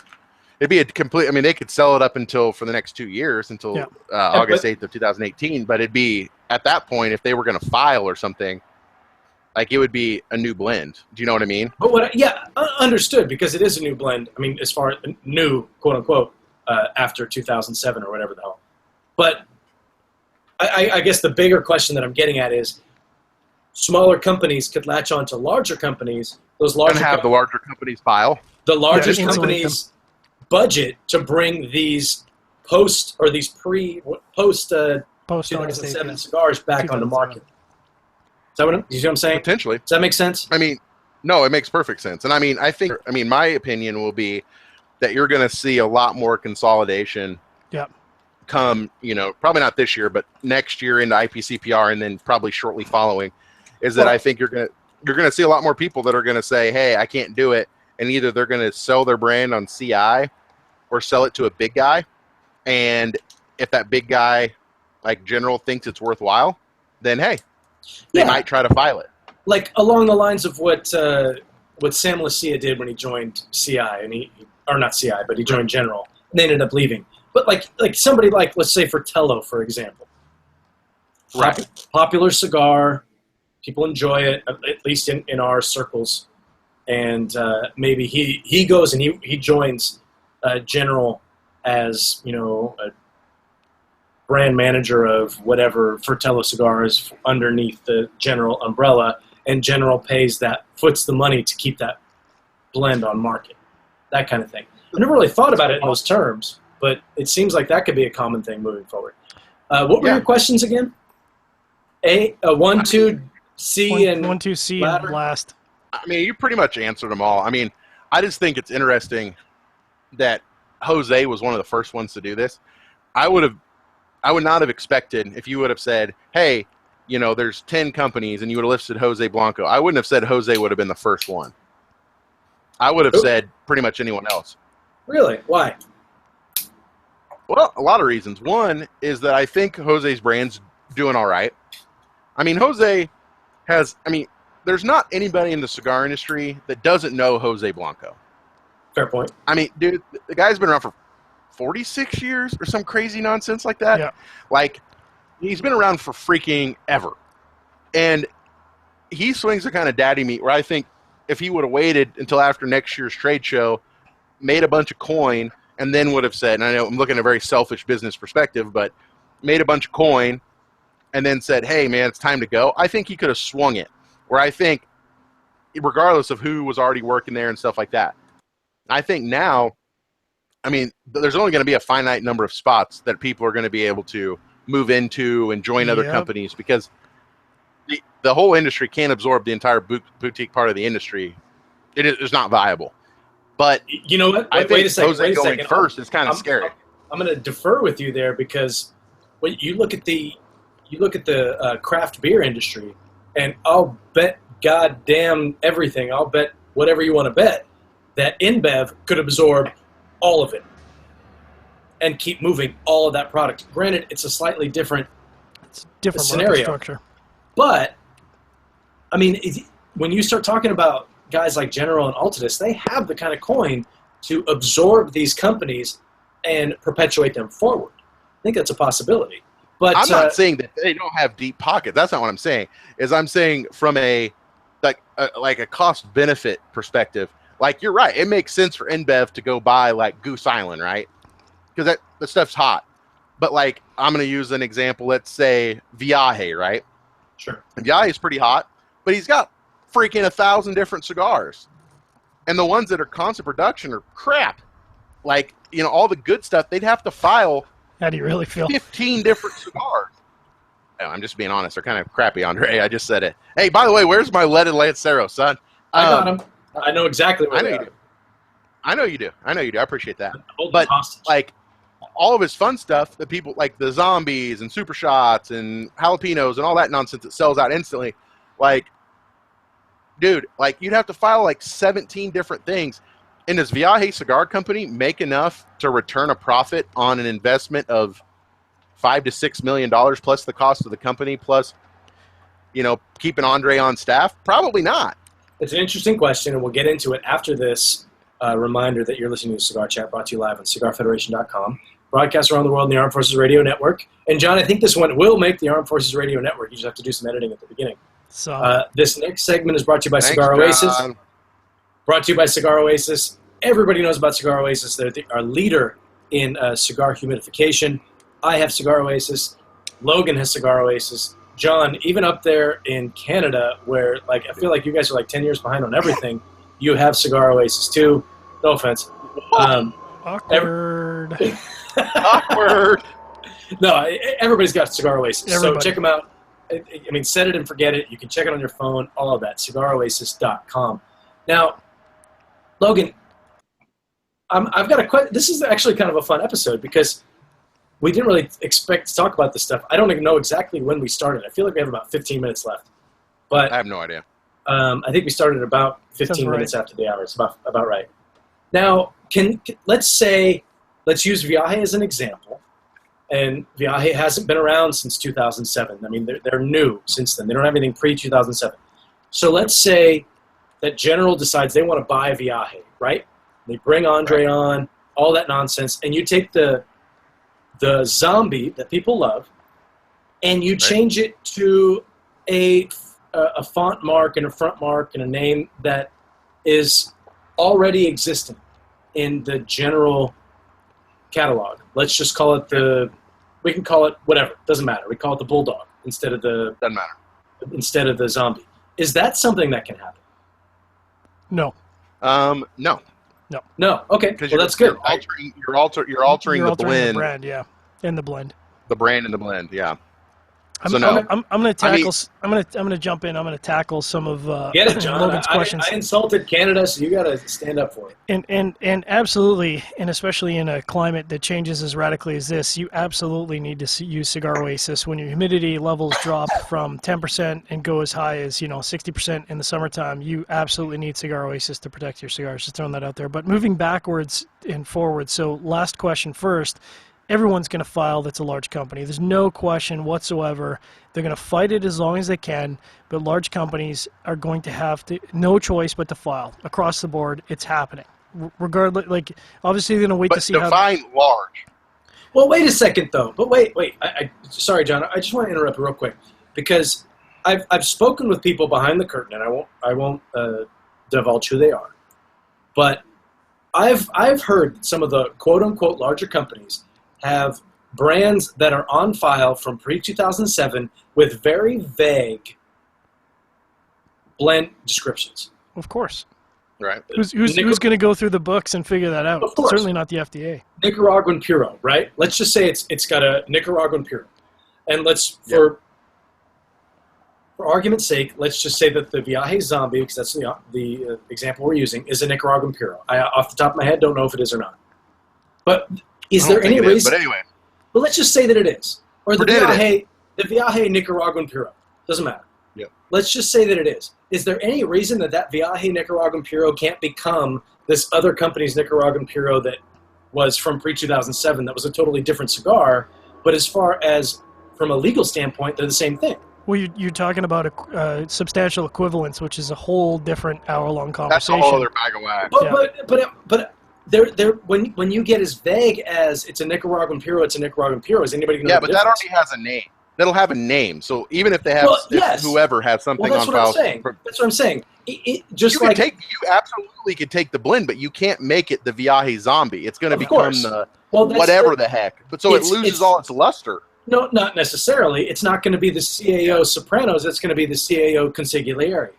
a complete. I mean, they could sell it up for the next 2 years until August 8th of 2018. But it'd be at that point, if they were going to file or something, Like, it would be a new blend. Do you know what I mean? But understood, because it is a new blend. I mean, as far as new, quote unquote, after 2007 or whatever the hell. But I guess the bigger question that I'm getting at is, smaller companies could latch on to larger companies. Those larger and have the larger companies file. The largest companies budget to bring these post 2007 cigars back on the market. Is that what I'm saying? Potentially. Does that make sense? I mean, no, it makes perfect sense. And I mean, my opinion will be that you're going to see a lot more consolidation. Yep. Come, probably not this year, but next year into IPCPR, and then probably shortly following, is that I think you're going to see a lot more people that are going to say, hey, I can't do it. And either they're going to sell their brand on CI or sell it to a big guy. And if that big guy, like General, thinks it's worthwhile, then hey, they might try to file it. Like along the lines of what Sam Lucia did when he joined CI, and he joined General, and they ended up leaving. But like somebody like, let's say Fratello, for example. Right. Popular cigar, people enjoy it, at least in our circles. And maybe he goes and he joins General as, a brand manager of whatever Fratello cigars underneath the General umbrella, and General foots the money to keep that blend on market. That kind of thing. I never really thought about it in those terms, but it seems like that could be a common thing moving forward. What were your questions again? 1, 2, C, and 1, 2, C, and last. I mean, you pretty much answered them all. I mean, I just think it's interesting that Jose was one of the first ones to do this. I would not have expected, if you would have said, hey, there's 10 companies, and you would have listed Jose Blanco. I wouldn't have said Jose would have been the first one. I would have said pretty much anyone else. Really? Why? Well, a lot of reasons. One is that I think Jose's brand's doing all right. I mean, there's not anybody in the cigar industry that doesn't know Jose Blanco. Fair point. I mean, dude, the guy's been around for 46 years or some crazy nonsense like that. Yeah. Like, he's been around for freaking ever. And he swings the kind of daddy meat where I think if he would have waited until after next year's trade show, made a bunch of coin, and then would have said, and I know I'm looking at a very selfish business perspective, but made a bunch of coin and then said, hey, man, it's time to go, I think he could have swung it. Where I think, regardless of who was already working there and stuff like that, I think now, I mean, there's only going to be a finite number of spots that people are going to be able to move into and join other companies, because the whole industry can't absorb the entire boutique part of the industry. It is not viable. But you know what? Wait a second. Jose going first is kind of scary. I'm going to defer with you there, because when you look at the craft beer industry, and I'll bet goddamn everything, I'll bet whatever you want to bet, that InBev could absorb all of it and keep moving all of that product. Granted, it's a slightly different scenario structure. But, I mean, when you start talking about guys like General and Altadis, they have the kind of coin to absorb these companies and perpetuate them forward. I think that's a possibility. But I'm not saying that they don't have deep pockets. That's not what I'm saying. I'm saying from a cost benefit perspective. Like, you're right. It makes sense for InBev to go buy like Goose Island, right? Because that stuff's hot. But like, I'm going to use an example. Let's say Viaje, right? Sure. Viaje is pretty hot, but he's got freaking 1,000 different cigars, and the ones that are constant production are crap. Like, all the good stuff, they'd have to file. How do you really feel? 15 different cigars. Oh, I'm just being honest. They're kind of crappy, Andre. I just said it. Hey, by the way, where's my leaded Lancero, son? I got him. I know exactly where they are. I know you do. I appreciate that. But like, all of his fun stuff that people like, the zombies and super shots and jalapenos and all that nonsense that sells out instantly. Like, dude, like, you'd have to file like 17 different things. And does Viaje Cigar Company make enough to return a profit on an investment of $5 to $6 million plus the cost of the company, plus, keeping Andre on staff? Probably not. It's an interesting question, and we'll get into it after this reminder that you're listening to Cigar Chat, brought to you live on CigarFederation.com, broadcast around the world in the Armed Forces Radio Network. And John, I think this one will make the Armed Forces Radio Network. You just have to do some editing at the beginning. So this next segment is brought to you by Thanks, Cigar Oasis. John. Brought to you by Cigar Oasis. Everybody knows about Cigar Oasis. They're our leader in cigar humidification. I have Cigar Oasis. Logan has Cigar Oasis. John, even up there in Canada, where like I feel like you guys are like 10 years behind on everything, you have Cigar Oasis too. No offense. awkward. Awkward. No, everybody's got Cigar Oasis. Everybody. So check them out. I mean, set it and forget it. You can check it on your phone, all of that. CigarOasis.com. Now, Logan, I've got a question. This is actually kind of a fun episode because we didn't really expect to talk about this stuff. I don't even know exactly when we started. I feel like we have about 15 minutes left. But I have no idea. I think we started about 15 minutes after the hour. It's about right. Now, let's use Viaje as an example. And Viaje hasn't been around since 2007. I mean, they're new since then. They don't have anything pre-2007. So let's say that General decides they want to buy Viaje, right? They bring Andre on, all that nonsense, and you take the zombie that people love, and you change it to a font mark and a front mark and a name that is already existing in the General catalog. Let's just call it we can call it whatever. Doesn't matter. We call it the Bulldog instead of the zombie. Is that something that can happen? No. No. No. Okay. Well, that's good. You're altering the blend. The brand, yeah, and the blend. The brand and the blend, yeah. I'm going to tackle. I'm going to jump in. I'm going to tackle some of get it, John. Logan's questions. I insulted Canada, so you got to stand up for it. And absolutely, and especially in a climate that changes as radically as this, you absolutely need to use Cigar Oasis when your humidity levels drop from 10% and go as high as 60% in the summertime. You absolutely need Cigar Oasis to protect your cigars. Just throwing that out there. But moving backwards and forward. So last question first. Everyone's going to file that's a large company. There's no question whatsoever. They're going to fight it as long as they can, but large companies are going to have no choice but to file. Across the board, it's happening. Regardless, obviously they're going to wait to see how... Define large. Well, wait a second, though. But wait. Sorry, John. I just want to interrupt real quick because I've spoken with people behind the curtain, and I won't divulge who they are. But I've heard some of the quote-unquote larger companies have brands that are on file from pre-2007 with very vague blend descriptions. Of course. Right. Who's going to go through the books and figure that out? Of course. Certainly not the FDA. Nicaraguan Puro, right? Let's just say it's got a Nicaraguan Puro. And for argument's sake, let's just say that the Viaje Zombie, because that's the example we're using, is a Nicaraguan Puro. I, off the top of my head, don't know if it is or not. But is there any reason? But anyway. Well, let's just say that it is. Or the Viaje Nicaraguan Puro. Doesn't matter. Yep. Let's just say that it is. Is there any reason that Viaje Nicaraguan Puro can't become this other company's Nicaraguan Puro that was from pre-2007 that was a totally different cigar, but as far as from a legal standpoint, they're the same thing? Well, you're talking about a substantial equivalence, which is a whole different hour-long conversation. That's a whole other bag of wax. But when you get as vague as it's a Nicaraguan Puro, it's a Nicaraguan Puro. Is anybody going to know the that difference? already has a name. That'll have a name. So even if they have, whoever has something on file, that's what I'm saying. You absolutely could take the blend, but you can't make it the Viaje Zombie. It's going to become whatever the heck. But so it loses all its luster. No, not necessarily. It's not going to be the CAO Sopranos. It's going to be the CAO Consigliere.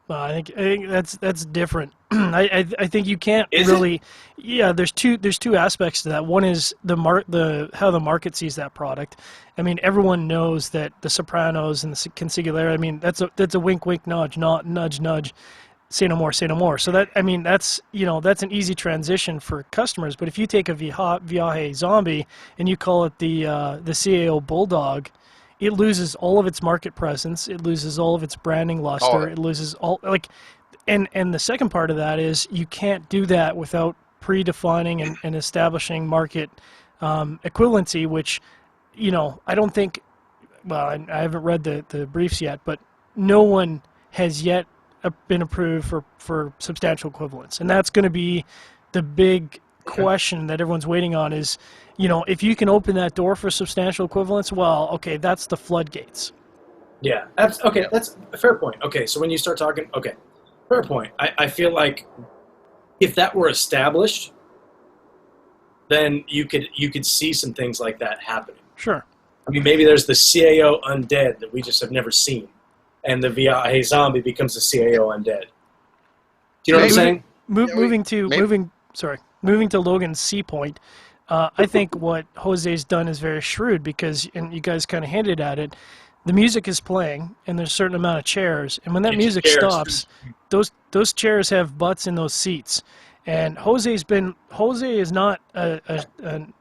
I think that's different. I think you can't really. Yeah, there's two aspects to that. One is how the market sees that product. I mean, everyone knows that the Sopranos and the Consigliere. I mean, that's a wink, wink, nudge, not nudge, nudge. Say no more, say no more. So that's an easy transition for customers. But if you take a Viaje Zombie and you call it the CAO Bulldog, it loses all of its market presence. It loses all of its branding luster. It loses all and the second part of that is you can't do that without predefining and establishing market equivalency, which I don't think. Well, I haven't read the briefs yet, but no one has yet been approved for substantial equivalence, and that's going to be the big question that everyone's waiting on. Is if you can open that door for substantial equivalence, well, okay, that's the floodgates. Yeah. Okay, that's a fair point. Okay, so when you start talking, okay, fair point. I feel like if that were established, then you could see some things like that happening. Sure. I mean, maybe there's the CAO undead that we just have never seen, and the VIA zombie becomes the CAO undead. Do you know what I'm saying? Moving to Logan's C point, I think what Jose's done is very shrewd because, and you guys kind of hinted at it, the music is playing and there's a certain amount of chairs, and when that music stops, those chairs have butts in those seats. And Jose is not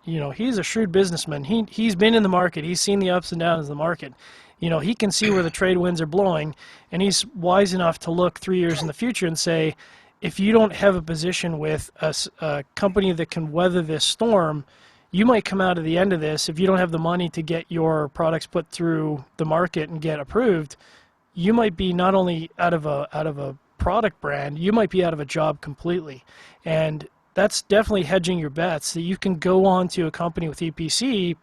he's a shrewd businessman. He's been in the market. He's seen the ups and downs of the market. He can see where the trade winds are blowing, and he's wise enough to look 3 years in the future and say, if you don't have a position with a company that can weather this storm, you might come out of the end of this. If you don't have the money to get your products put through the market and get approved, you might be not only out of a product brand, you might be out of a job completely. And that's definitely hedging your bets, that you can go on to a company with EPC,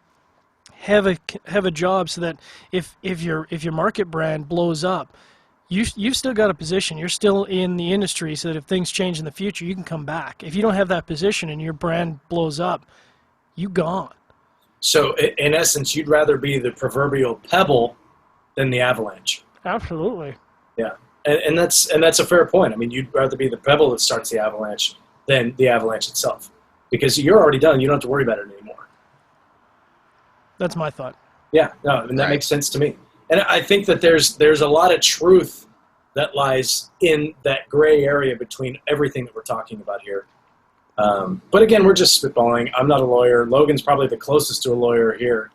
have a job so that if your market brand blows up, you've still got a position. You're still in the industry so that if things change in the future, you can come back. If you don't have that position and your brand blows up, you gone. So in essence, you'd rather be the proverbial pebble than the avalanche. Absolutely. Yeah. And that's a fair point. I mean, you'd rather be the pebble that starts the avalanche than the avalanche itself, because you're already done. You don't have to worry about it anymore. That's my thought. Yeah, no, I mean, that makes sense to me. And I think that there's a lot of truth that lies in that gray area between everything that we're talking about here. But again, we're just spitballing. I'm not a lawyer. Logan's probably the closest to a lawyer here.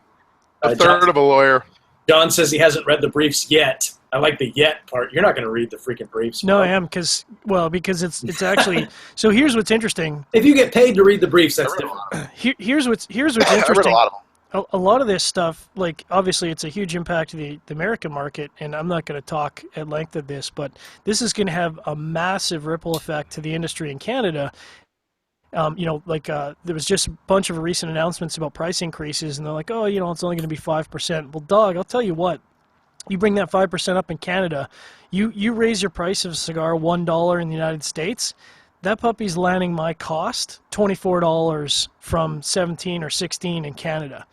A third of a lawyer. John says he hasn't read the briefs yet. I like the yet part. You're not going to read the freaking briefs. No, I am, because it's actually. So here's what's interesting. If you get paid to read the briefs, that's different. Here's what's interesting. I read a lot of them. A lot of this stuff, like, obviously it's a huge impact to the American market, and I'm not going to talk at length of this, but this is going to have a massive ripple effect to the industry in Canada. There was just a bunch of recent announcements about price increases, and they're like, oh, it's only going to be 5%. Well, dog, I'll tell you what. You bring that 5% up in Canada, you raise your price of a cigar $1 in the United States, that puppy's landing my cost $24 from 17 or 16 in Canada.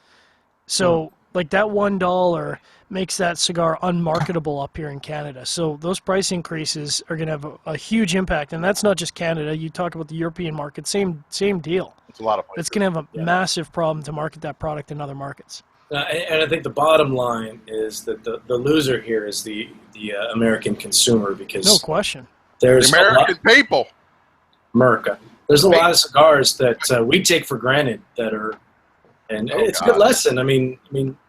So, like, that $1 makes that cigar unmarketable up here in Canada. So those price increases are going to have a huge impact, and that's not just Canada. You talk about the European market, same deal. It's a lot of places. It's going to have a massive problem to market that product in other markets. And I think the bottom line is that the loser here is the American consumer, because no question, there's the American people. America. There's a lot of cigars that we take for granted that are, and it's a good lesson. I mean,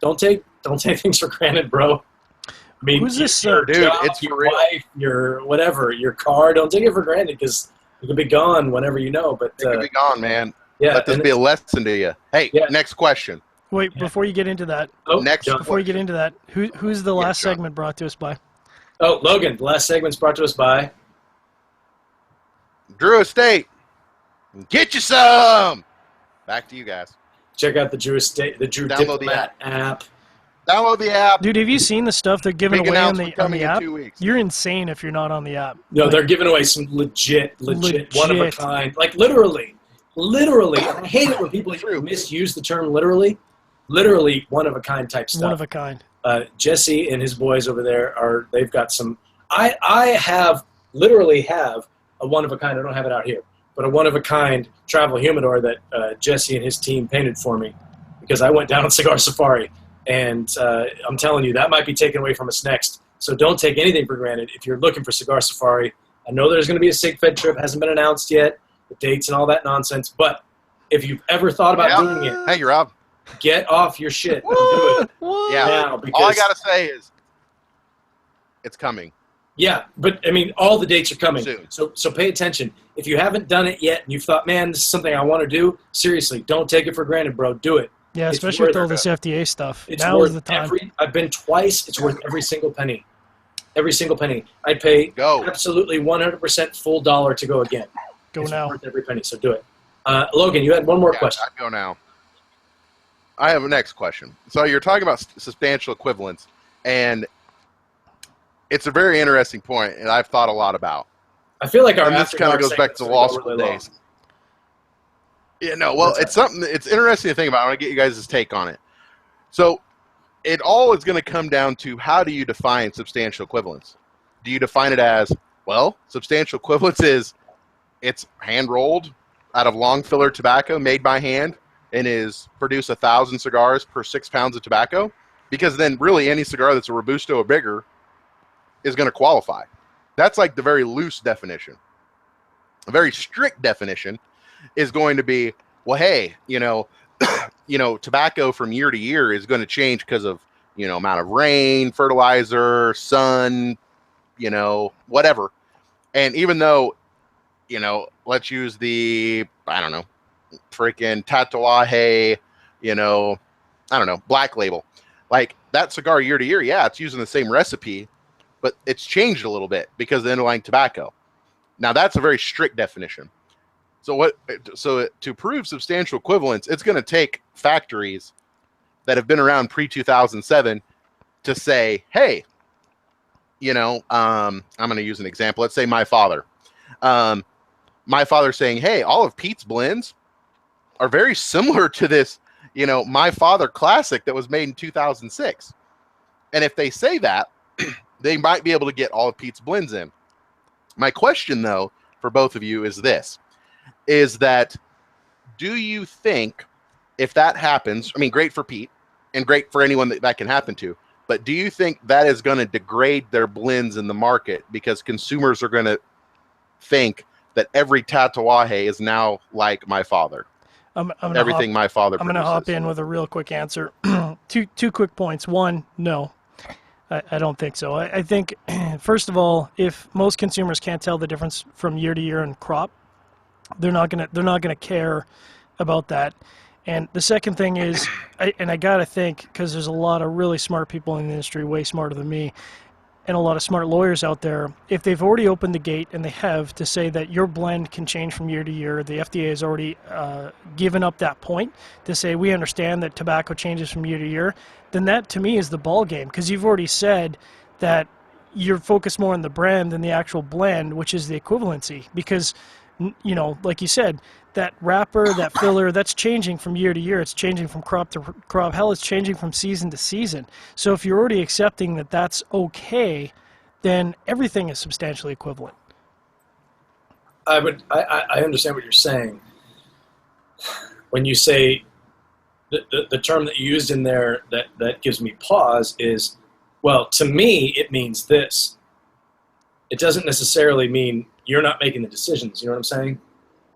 don't take things for granted, bro. I mean, who's this, dude? Job, it's your real. wife, your whatever, your car. Don't take it for granted, because it could be gone whenever you know. But it could be gone, man. Yeah, let this be a lesson to you. Hey, next question. Wait, before you get into that. Before you get into that, who's the last segment brought to us by? Oh, Logan. The last segment's brought to us by Drew Estate. Get you some. Back to you guys. Check out the Drew Estate, the Drew Diplomat app. Download the app. Dude, have you seen the stuff they're giving away on the app? 2 weeks. You're insane if you're not on the app. No, they're giving away some legit, one of a kind. Like literally. And I hate it when people misuse the term literally one of a kind type stuff. One of a kind. Jesse and his boys over there they've got some. I literally have a one of a kind. I don't have it out here, but a one of a kind travel humidor that Jesse and his team painted for me, because I went down on Cigar Safari, and I'm telling you, that might be taken away from us next. So don't take anything for granted if you're looking for Cigar Safari. I know there's going to be a Sig Fed trip, hasn't been announced yet, the dates and all that nonsense, but if you've ever thought about doing it, hey, Rob, get off your shit. Do it now, because all I gotta say is it's coming. Yeah, but I mean, all the dates are coming. Soon. So pay attention. If you haven't done it yet and you've thought, man, this is something I want to do, seriously, don't take it for granted, bro. Do it. Yeah, especially with all this FDA stuff. It's now worth is the time. I've been twice. It's worth every single penny. Every single penny. I'd pay absolutely 100% full dollar to go again. It's now. Worth every penny, so do it. Logan, you had one more question. I'd go now. I have a next question. So you're talking about substantial equivalence, and it's a very interesting point, and I've thought a lot about. I feel like our and this kind of goes back to law school days. Yeah, no, well, it's something. It's interesting to think about. I want to get you guys' take on it. So, it all is going to come down to how do you define substantial equivalence? Do you define it as, well, substantial equivalence is it's hand rolled out of long filler tobacco made by hand and is produce 1,000 cigars per 6 pounds of tobacco? Because then really any cigar that's a Robusto or bigger is going to qualify. That's like the very loose definition. A very strict definition is going to be, well, hey, tobacco from year to year is going to change because of, amount of rain, fertilizer, sun, whatever. And even though, let's use the, I don't know, freaking Tatuaje, Black Label. Like that cigar year to year, yeah, it's using the same recipe, but it's changed a little bit because of the underlying tobacco. Now that's a very strict definition. So to prove substantial equivalence, it's going to take factories that have been around pre-2007 to say, hey, I'm going to use an example. Let's say my father. My father saying, hey, all of Pete's blends are very similar to this, My Father Classic that was made in 2006. And if they say that, they might be able to get all of Pete's blends in. My question, though, for both of you is this, is that do you think if that happens, I mean, great for Pete and great for anyone that can happen to, but do you think that is going to degrade their blends in the market because consumers are going to think that every Tatuaje is now like my father? Everything my father produces. I'm going to hop in with a real quick answer. Two quick points. One, no. I don't think so. I think, first of all, if most consumers can't tell the difference from year to year in crop, they're not gonna care about that. And the second thing is, I gotta think, because there's a lot of really smart people in the industry, way smarter than me, and a lot of smart lawyers out there. If they've already opened the gate, and they have, to say that your blend can change from year to year, the FDA has already given up that point to say we understand that tobacco changes from year to year. Then that to me is the ball game, because you've already said that you're focused more on the brand than the actual blend, which is the equivalency. Because, like you said, that wrapper, that filler, that's changing from year to year. It's changing from crop to crop. Hell, it's changing from season to season. So if you're already accepting that that's okay, then everything is substantially equivalent. I understand what you're saying. When you say the term that you used in there that gives me pause is, well, to me, it means this. It doesn't necessarily mean you're not making the decisions. You know what I'm saying?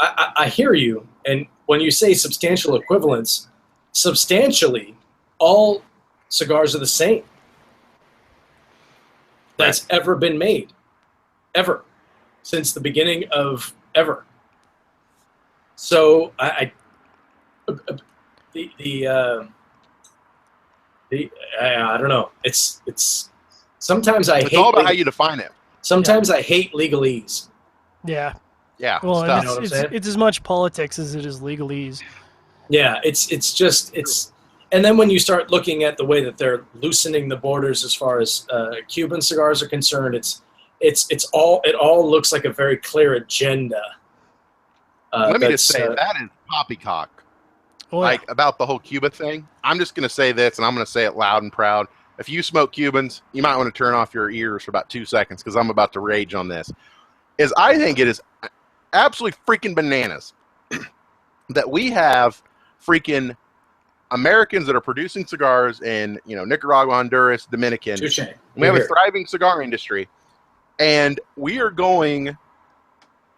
I hear you. And when you say substantial equivalence, substantially, all cigars are the same. That's ever been made. Ever. Since the beginning of ever. So I don't know. It's sometimes I hate. It's all about how you define it. Sometimes I hate legalese. Yeah. Yeah. Well, you know what I'm saying? it's as much politics as it is legalese. Yeah, it's and then when you start looking at the way that they're loosening the borders as far as Cuban cigars are concerned, it all looks like a very clear agenda. Let me just say that is poppycock. Oh, yeah. Like about the whole Cuba thing. I'm just going to say this, and I'm going to say it loud and proud. If you smoke Cubans, you might want to turn off your ears for about 2 seconds because I'm about to rage on this. I think it is absolutely freaking bananas that we have freaking Americans that are producing cigars in Nicaragua, Honduras, Dominican. We have a thriving cigar industry, and we are going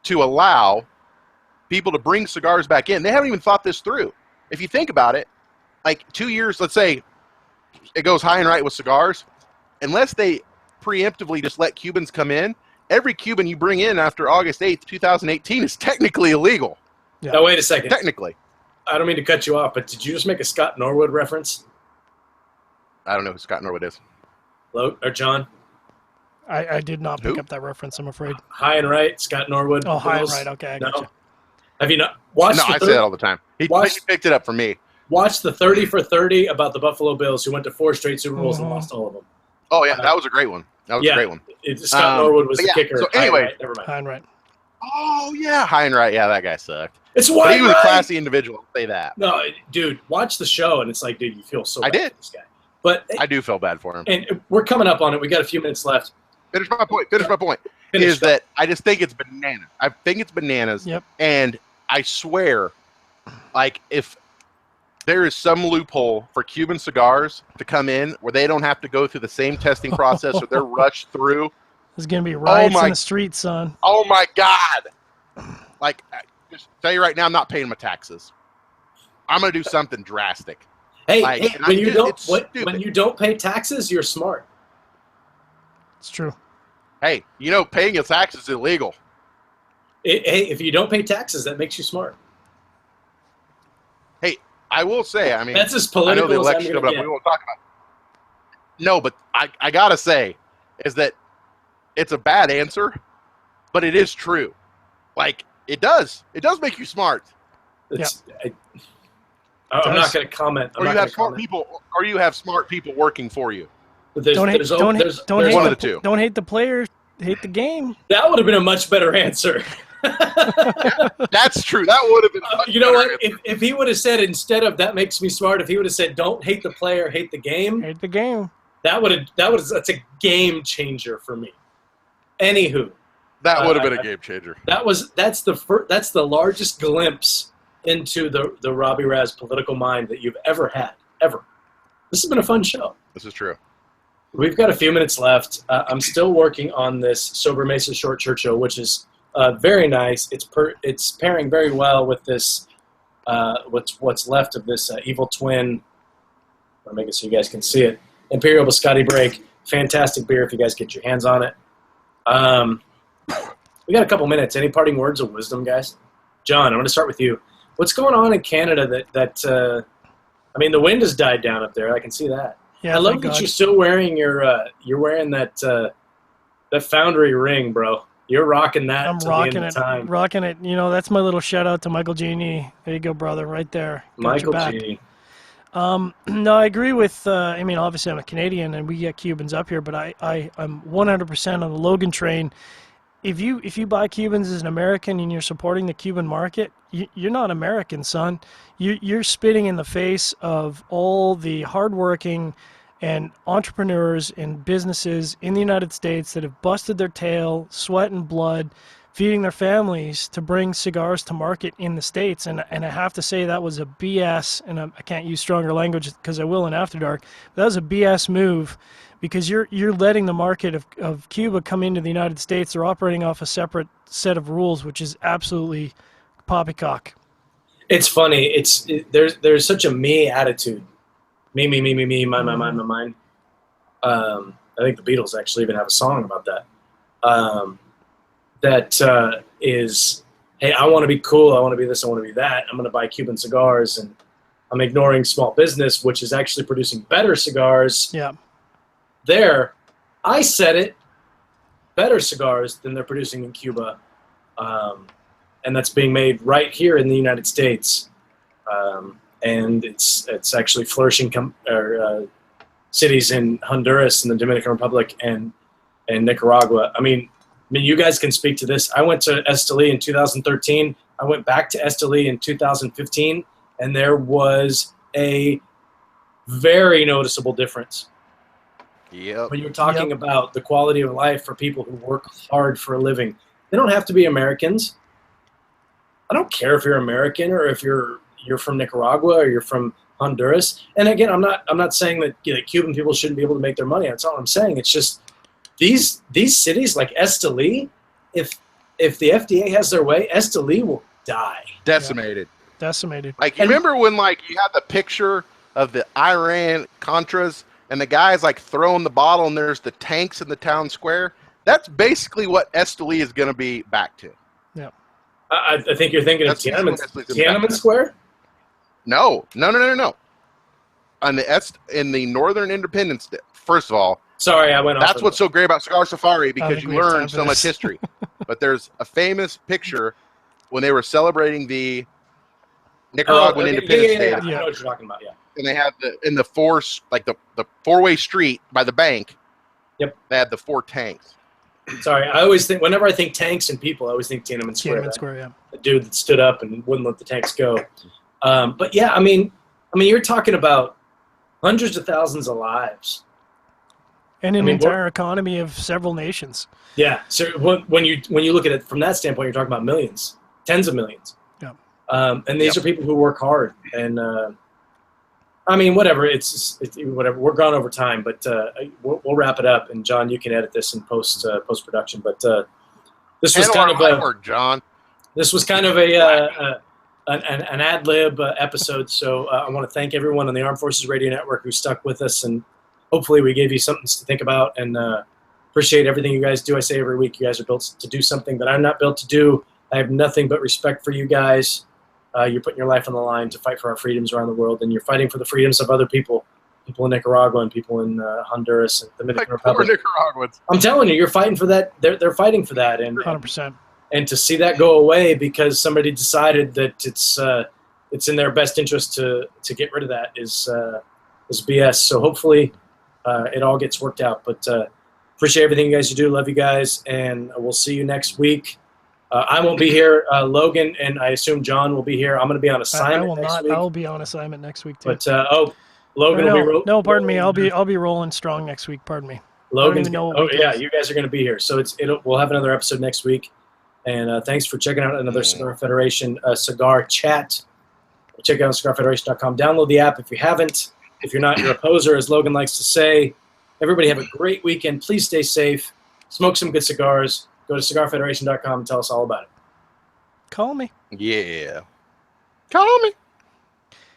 to allow people to bring cigars back in. They haven't even thought this through. If you think about it, like 2 years, let's say it goes high and right with cigars, unless they preemptively just let Cubans come in, every Cuban you bring in after August 8th, 2018 is technically illegal. Yeah. Now, wait a second. Technically. I don't mean to cut you off, but did you just make a Scott Norwood reference? I don't know who Scott Norwood is. Hello? Or John? I did not pick up that reference, I'm afraid. High and right, Scott Norwood. Oh, High and Right, okay, I got you. Have you not watched I say that all the time. He picked it up for me. Watch the 30 for 30 about the Buffalo Bills who went to 4 straight Super Bowls and lost all of them. Oh, yeah, that was a great one. That was a great one. Scott Norwood was the kicker. So anyway, Heinrich, never mind. Heinrich. Oh yeah, Heinrich. Yeah, that guy sucked. It's But White. he was a classy individual. I'll say that. No, dude, watch the show, and it's like, dude, you feel so. I bad did. for this guy. But I do feel bad for him. and we're coming up on it. We got a few minutes left. Finish my point. Is that I just think it's bananas. I think it's bananas. Yep. And I swear, like, if there is some loophole for Cuban cigars to come in where they don't have to go through the same testing process or they're rushed through. There's going to be riots in the streets, son. Oh, my God. Like, just tell you right now, I'm not paying my taxes. I'm going to do something drastic. Hey, like, when you don't pay taxes, you're smart. It's true. Hey, paying your taxes is illegal. Hey, if you don't pay taxes, that makes you smart. Hey, I will say, I mean, that's as political. I know the as election coming up. We won't talk about it. No, but I gotta say, is that it's a bad answer, but it is true. Like, it does make you smart. I'm not going to comment. Or you have smart people, or you have smart people working for you. Don't hate one of the two. Don't hate the player, hate the game. That would have been a much better answer. Yeah, that's true. That would have been. You know what? If he would have said, instead of "that makes me smart," if he would have said, "don't hate the player, hate the game," hate the game. That's a game changer for me. Anywho, that would have been a game changer. That's the largest glimpse into the Robbie Raz political mind that you've ever had, ever. This has been a fun show. This is true. We've got a few minutes left. I'm still working on this Sober Mesa Short Churchill, which is very nice. It's pairing very well with this what's left of this Evil Twin. I'll make it so you guys can see it. Imperial Biscotti Break. Fantastic beer if you guys get your hands on it. We got a couple minutes. Any parting words of wisdom, guys? John, I'm going to start with you. What's going on in Canada that I mean, the wind has died down up there. I can see that. Yeah, I love that you're still wearing you're wearing that Foundry ring, bro. You're rocking that. I'm rocking it. That's my little shout out to Michael Genie. There you go, brother, right there. Got Michael Genie. No, I agree with. I mean, obviously, I'm a Canadian, and we get Cubans up here, but I'm 100% on the Logan train. If you buy Cubans as an American and you're supporting the Cuban market, you're not American, son. You're spitting in the face of all the hardworking and entrepreneurs and businesses in the United States that have busted their tail, sweat and blood, feeding their families to bring cigars to market in the States. And I have to say that was a BS, and I can't use stronger language because I will in After Dark, but that was a BS move because you're letting the market of Cuba come into the United States. They're operating off a separate set of rules, which is absolutely poppycock. It's funny. There's such a me attitude. Me, mine. I think the Beatles actually even have a song about that. That is, hey, I want to be cool. I want to be this. I want to be that. I'm going to buy Cuban cigars, and I'm ignoring small business, which is actually producing better cigars. Yeah. There, I said it. Better cigars than they're producing in Cuba, and that's being made right here in the United States. And it's actually flourishing cities in Honduras and the Dominican Republic and Nicaragua. I mean, you guys can speak to this. I went to Esteli in 2013. I went back to Esteli in 2015, and there was a very noticeable difference. Yep. When you're talking about the quality of life for people who work hard for a living, they don't have to be Americans. I don't care if you're American or if you're from Nicaragua or you're from Honduras. And again, I'm not saying that Cuban people shouldn't be able to make their money. That's all I'm saying. It's just these cities like Esteli, if the FDA has their way, Esteli will die. Decimated. Yeah. Decimated. Like, you remember when, like, you had the picture of the Iran Contras and the guy's, like, throwing the bottle and there's the tanks in the town square? That's basically what Esteli is going to be back to. Yeah. I think you're thinking of Tiananmen Square? No. In the Northern Independence Day, first of all, sorry, I went off. That's what's so great about Cigar Safari, because you learn so much history. But there's a famous picture when they were celebrating the Nicaraguan Independence Day. I know what you're talking about. Yeah. And they have the four-way street by the bank. Yep. They had the 4 tanks. Sorry, I always think, whenever I think tanks and people, I always think Tiananmen Square. Tiananmen Square, yeah. The dude that stood up and wouldn't let the tanks go. But yeah, I mean, you're talking about hundreds of thousands of lives. And an entire economy of several nations. Yeah. So when you look at it from that standpoint, you're talking about millions, tens of millions. Yeah. And these are people who work hard. And I mean, whatever. It's whatever. We're gone over time, but we'll wrap it up. And John, you can edit this in post production. But this was kind of a John. This was kind of an ad lib episode. So I want to thank everyone on the Armed Forces Radio Network who stuck with us, and hopefully we gave you something to think about. And appreciate everything you guys do. I say every week, you guys are built to do something that I'm not built to do. I have nothing but respect for you guys. You're putting your life on the line to fight for our freedoms around the world, and you're fighting for the freedoms of other people in Nicaragua and people in Honduras and the Dominican Republic. Nicaraguans. I'm telling you, you're fighting for that. They're fighting for that, and 100%. And to see that go away because somebody decided that it's in their best interest to get rid of that is BS. So hopefully it all gets worked out. But appreciate everything you guys do. Love you guys, and we'll see you next week. I won't be here. Logan and I assume John will be here. I'm going to be on assignment next week. I will be on assignment next week too. But Logan will be. No, pardon me. I'll be rolling strong next week. Pardon me. Logan's. You guys are going to be here. So we'll have another episode next week. And thanks for checking out another Cigar Federation Cigar Chat. Check out CigarFederation.com. Download the app if you haven't. If you're not, you're a poser, as Logan likes to say. Everybody have a great weekend. Please stay safe. Smoke some good cigars. Go to CigarFederation.com and tell us all about it. Call me. Yeah. Call me.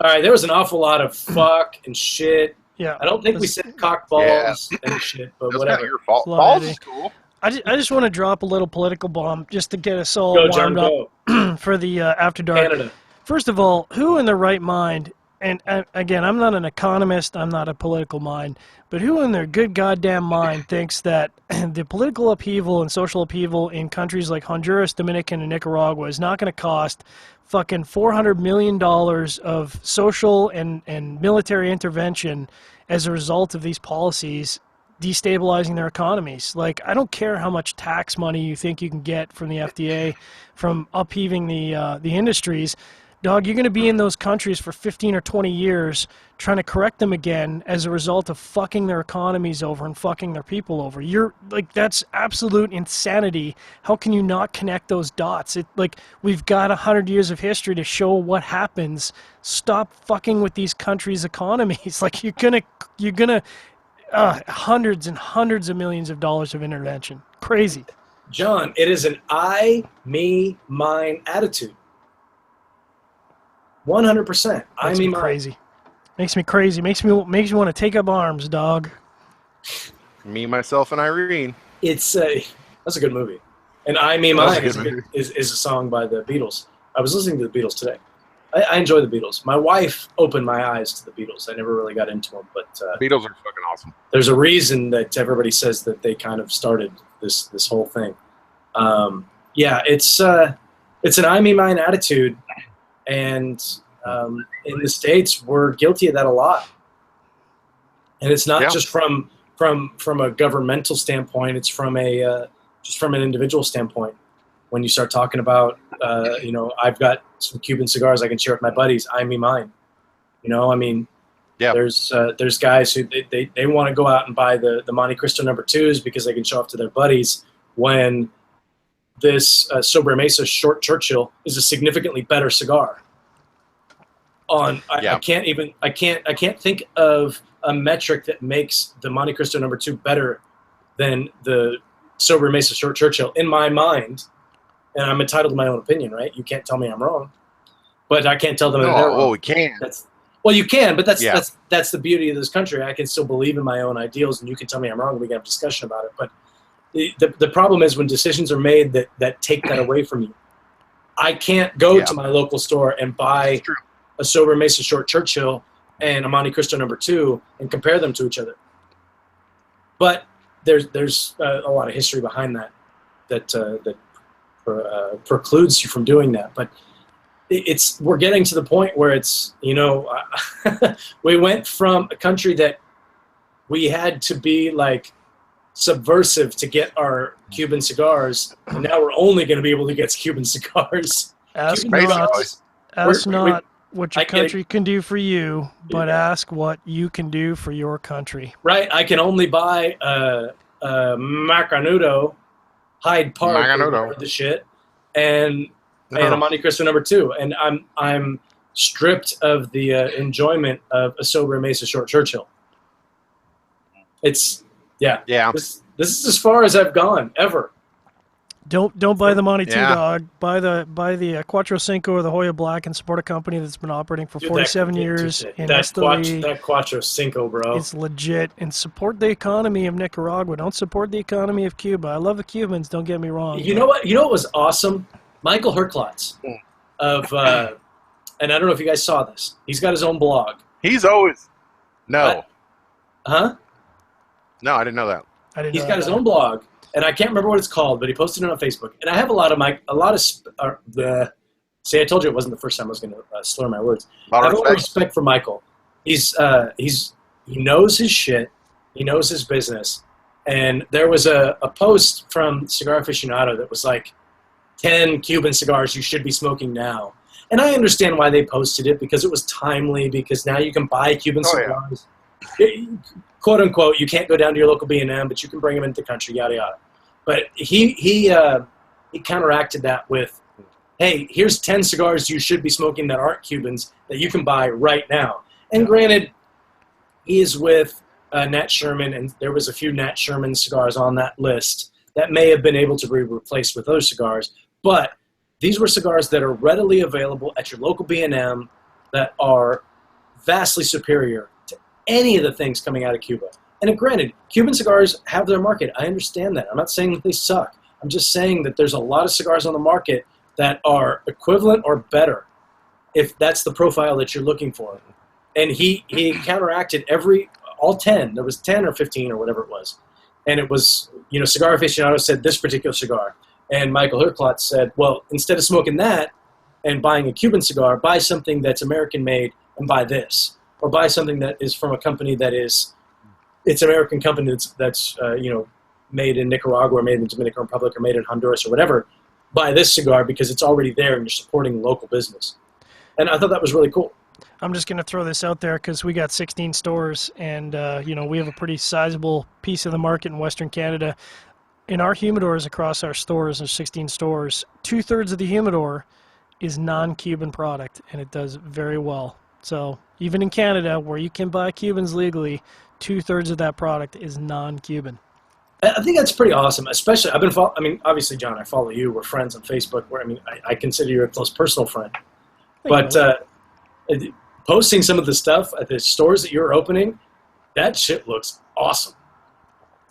All right, there was an awful lot of fuck and shit. Yeah. I don't think we said cock balls and shit, but That's whatever. Kind of your fault. Balls is cool. I just want to drop a little political bomb just to get us all warmed up for the After Dark. Canada. First of all, who in their right mind, and again, I'm not an economist, I'm not a political mind, but who in their good goddamn mind thinks that the political upheaval and social upheaval in countries like Honduras, Dominican, and Nicaragua is not going to cost fucking $400 million of social and military intervention as a result of these policies destabilizing their economies? Like, I don't care how much tax money you think you can get from the FDA from upheaving the industries. Dog, you're going to be in those countries for 15 or 20 years trying to correct them again as a result of fucking their economies over and fucking their people over. You're like, that's absolute insanity. How can you not connect those dots? We've got 100 years of history to show what happens. Stop fucking with these countries' economies. Like, you're gonna hundreds and hundreds of millions of dollars of intervention. Crazy. John, it is an I, me, mine attitude. 100%. I mean, crazy. Makes me crazy. Makes me want to take up arms, dog. Me, myself, and Irene. That's a good movie. And I, me, mine is a song by the Beatles. I was listening to the Beatles today. I enjoy the Beatles. My wife opened my eyes to the Beatles. I never really got into them, but Beatles are fucking awesome. There's a reason that everybody says that they kind of started this whole thing. Yeah, it's an I, me, mine attitude, and in the States we're guilty of that a lot. And it's not just from a governmental standpoint. It's from just from an individual standpoint. When you start talking about, I've got some Cuban cigars I can share with my buddies. I, me, mine. There's guys who they want to go out and buy the Monte Cristo No. 2s because they can show off to their buddies, when this Sobre Mesa Short Churchill is a significantly better cigar. I can't think of a metric that makes the Monte Cristo No. 2 better than the Sobre Mesa Short Churchill in my mind. And I'm entitled to my own opinion, right? You can't tell me I'm wrong, but I can't tell them that they're wrong. Well, we can. You can, but that's the beauty of this country. I can still believe in my own ideals, and you can tell me I'm wrong, and we can have a discussion about it. But the problem is when decisions are made that take that away from you. I can't go to my local store and buy a Sobre Mesa Short Churchill and a Monte Cristo No. 2 and compare them to each other. But there's a lot of history behind that precludes you from doing that. But we're getting to the point where it's, we went from a country that we had to be like subversive to get our Cuban cigars, and now we're only going to be able to get Cuban cigars. Ask Cuban not, cigars. ask not what your I can- country can do for you, but Yeah. ask what you can do for your country. Right, I can only buy Macanudo, Hyde Park, Macanudo. or whatever the shit, and a Monte Cristo number 2, and I'm stripped of the enjoyment of a sober Mesa Short Churchill. It's Yeah. This is as far as I've gone ever. Don't buy the Monte Yeah. Dog. Buy the Cuatro Cinco or the Hoya Black and support a company that's been operating for Dude, 47 years in that Esteli. Cuatro Cinco, bro. It's legit. And support the economy of Nicaragua. Don't support the economy of Cuba. I love the Cubans. Don't get me wrong. You know what? You know what was awesome? Michael Herklotz of, and I don't know if you guys saw this. He's got his own blog. He's always no. Huh? No, I didn't know that. He's got his own blog, and I can't remember what it's called, but he posted it on Facebook. And I have see, I told you it wasn't the first time I was going to slur my words. I have a lot of respect for Michael. He knows his shit. He knows his business. And there was a post from Cigar Aficionado that was like, 10 Cuban cigars you should be smoking now. And I understand why they posted it, because it was timely, because now you can buy Cuban cigars. Quote unquote, you can't go down to your local B&M, but you can bring them into the country, yada yada. But he counteracted that with, hey, here's 10 cigars you should be smoking that aren't Cubans that you can buy right now. And granted, he is with Nat Sherman, and there was a few Nat Sherman cigars on that list that may have been able to be replaced with other cigars. But these were cigars that are readily available at your local B&M that are vastly superior to any of the things coming out of Cuba. And granted, Cuban cigars have their market. I understand that. I'm not saying that they suck. I'm just saying that there's a lot of cigars on the market that are equivalent or better, if that's the profile that you're looking for. And he counteracted all 10. There was 10 or 15 or whatever it was. And it was, Cigar Aficionado said this particular cigar. And Michael Herklotz said, well, instead of smoking that and buying a Cuban cigar, buy something that's American-made and buy this. Or buy something that is from a company that is, it's an American company that's made in Nicaragua or made in the Dominican Republic or made in Honduras or whatever. Buy this cigar because it's already there and you're supporting local business. And I thought that was really cool. I'm just going to throw this out there because we got 16 stores and, we have a pretty sizable piece of the market in Western Canada. In our humidors across our stores, there's 16 stores, 2/3 of the humidor is non-Cuban product, and it does very well. So even in Canada, where you can buy Cubans legally, 2/3 of that product is non-Cuban. I think that's pretty awesome. Especially, obviously, John, I follow you. We're friends on Facebook. I consider you a close personal friend. But posting some of the stuff at the stores that you're opening, that shit looks awesome.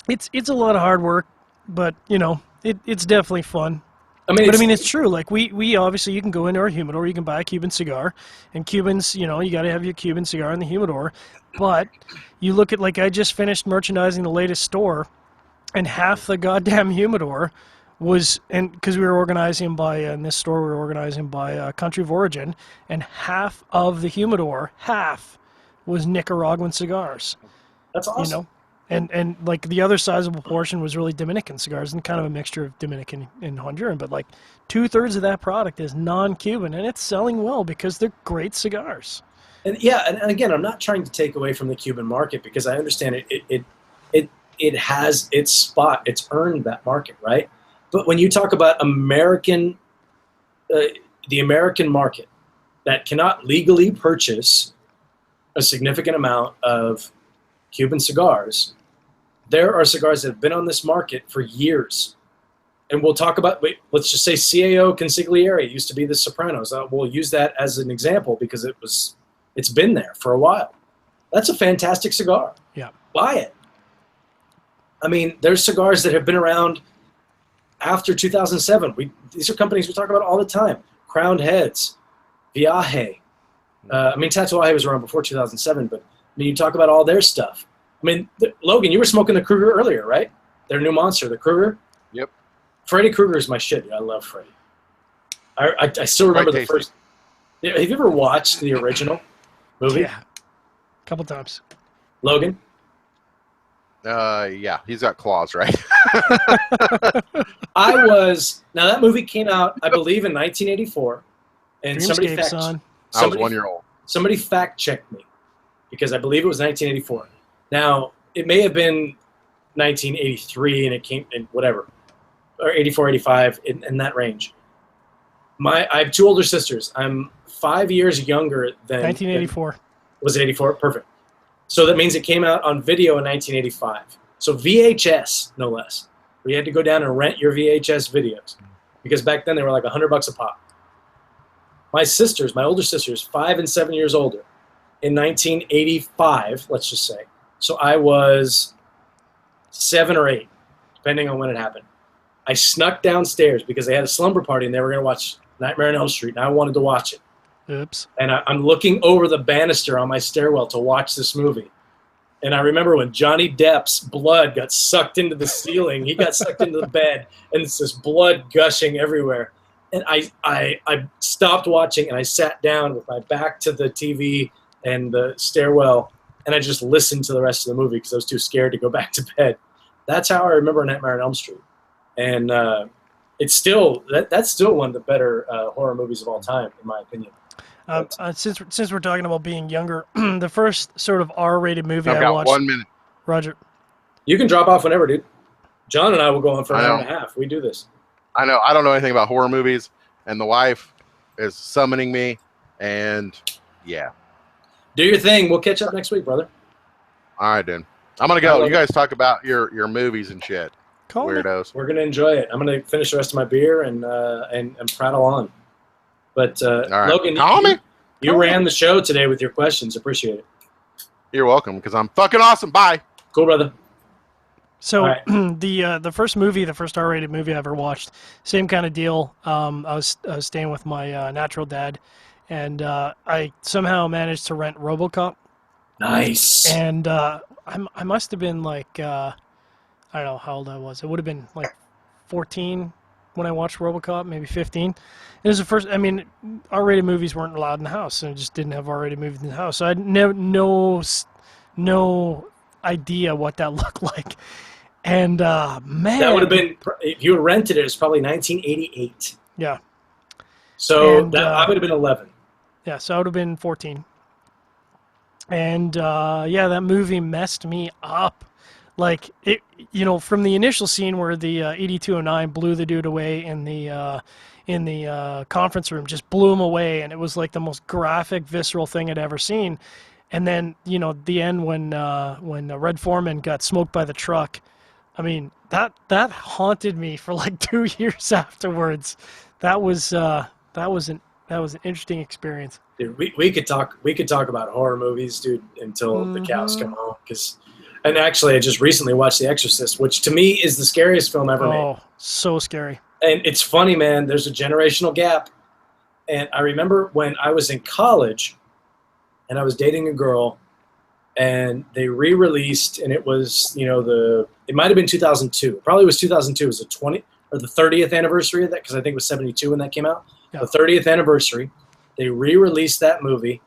It's a lot of hard work, but it's definitely fun. It's true. Like we obviously, you can go into our humidor, you can buy a Cuban cigar, and Cubans, you got to have your Cuban cigar in the humidor. But you look at, like, I just finished merchandising the latest store, and half the goddamn humidor was, and because we were organizing by, in this store we were organizing by country of origin, and half of the humidor, was Nicaraguan cigars. That's awesome. And like the other sizable portion was really Dominican cigars, and kind of a mixture of Dominican and Honduran, but like 2/3 of that product is non-Cuban, and it's selling well because they're great cigars. And and again, I'm not trying to take away from the Cuban market, because I understand it has its spot, it's earned that market, right? But when you talk about the American market that cannot legally purchase a significant amount of Cuban cigars, there are cigars that have been on this market for years. And we'll talk about, let's just say CAO Consigliere used to be the Sopranos. We'll use that as an example because it's been there for a while. That's a fantastic cigar. Yeah. Buy it. There's cigars that have been around after 2007. These are companies we talk about all the time. Crowned Heads, Viaje. Tatuaje was around before 2007, but you talk about all their stuff. Logan, you were smoking the Kruger earlier, right? Their new monster, the Kruger. Yep. Freddy Krueger is my shit. I love Freddy. I still remember the first. Have you ever watched the original movie? Yeah, a couple times. Logan? Yeah, he's got claws, right? Now that movie came out, I believe, in 1984, and Dreamscape, son. I was 1 year old. Somebody fact checked me because I believe it was 1984. Now it may have been 1983, and it came in whatever, or 84, 85 in that range. I have two older sisters. I'm 5 years younger than 1984. Was it 84? Perfect. So that means it came out on video in 1985. So VHS, no less. We had to go down and rent your VHS videos because back then they were like $100 a pop. My sisters, my older sisters, 5 and 7 years older, in 1985, let's just say. So I was 7 or 8, depending on when it happened. I snuck downstairs because they had a slumber party and they were going to watch Nightmare on Elm Street, and I wanted to watch it. Oops. And I'm looking over the banister on my stairwell to watch this movie. And I remember when Johnny Depp's blood got sucked into the ceiling. He got sucked into the bed, and it's this blood gushing everywhere. And I stopped watching, and I sat down with my back to the TV and the stairwell, and I just listened to the rest of the movie because I was too scared to go back to bed. That's how I remember Nightmare on Elm Street. And it's still that's still one of the better horror movies of all time, in my opinion. Since we're talking about being younger, the first sort of R-rated movie I've I got watched. 1 minute. Roger. You can drop off whenever, dude. John and I will go on for an hour and a half. We do this. I know. I don't know anything about horror movies, and the wife is summoning me, and yeah. Do your thing. We'll catch up next week, brother. All right, dude. I'm gonna go. You guys talk about your movies and shit. Call Weirdos. We're gonna enjoy it. I'm gonna finish the rest of my beer and prattle on. But right. Logan, you ran the show today with your questions. Appreciate it. You're welcome, because I'm fucking awesome. Bye. Cool, brother. So right. the first R-rated movie I ever watched, same kind of deal. I was staying with my natural dad, and I somehow managed to rent RoboCop. Nice. And I must have been like I don't know how old I was. It would have been like 14 when I watched RoboCop, maybe 15. It was the first. I mean, R-rated movies weren't allowed in the house, and I just didn't have R-rated movies in the house. So I had no idea what that looked like. And man, that would have been if you rented it. It was probably 1988. Yeah. So I would have been 11. Yeah, so I would have been 14. And yeah, that movie messed me up. Like it, from the initial scene where the 8209 blew the dude away in the conference room, just blew him away, and it was like the most graphic, visceral thing I'd ever seen. And then the end when Red Foreman got smoked by the truck. I mean, that haunted me for like 2 years afterwards. That was an interesting experience. Dude, we could talk about horror movies, dude, until the cows come home. And actually, I just recently watched The Exorcist, which to me is the scariest film ever made. Oh, so scary. And it's funny, man. There's a generational gap. And I remember when I was in college, and I was dating a girl, and they re-released, and it was, it might have been 2002. It probably was 2002. It was the 30th anniversary of that, because I think it was 72 when that came out. Yeah. The 30th anniversary. They re-released that movie,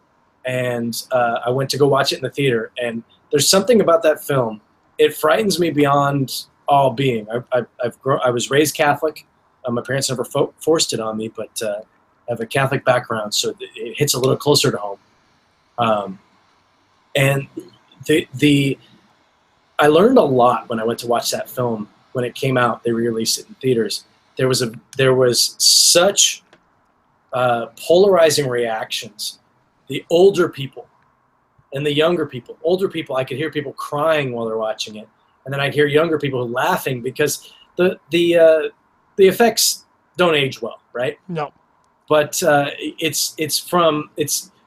and I went to go watch it in the theater. And there's something about that film. It frightens me beyond all being. I was raised Catholic. My parents never forced it on me, but I have a Catholic background, so it hits a little closer to home. And I learned a lot when I went to watch that film. When it came out, they re-released it in theaters. There was such polarizing reactions. The older people and the younger people. Older people, I could hear people crying while they're watching it, and then I hear younger people laughing because the effects don't age well, right? No. But it's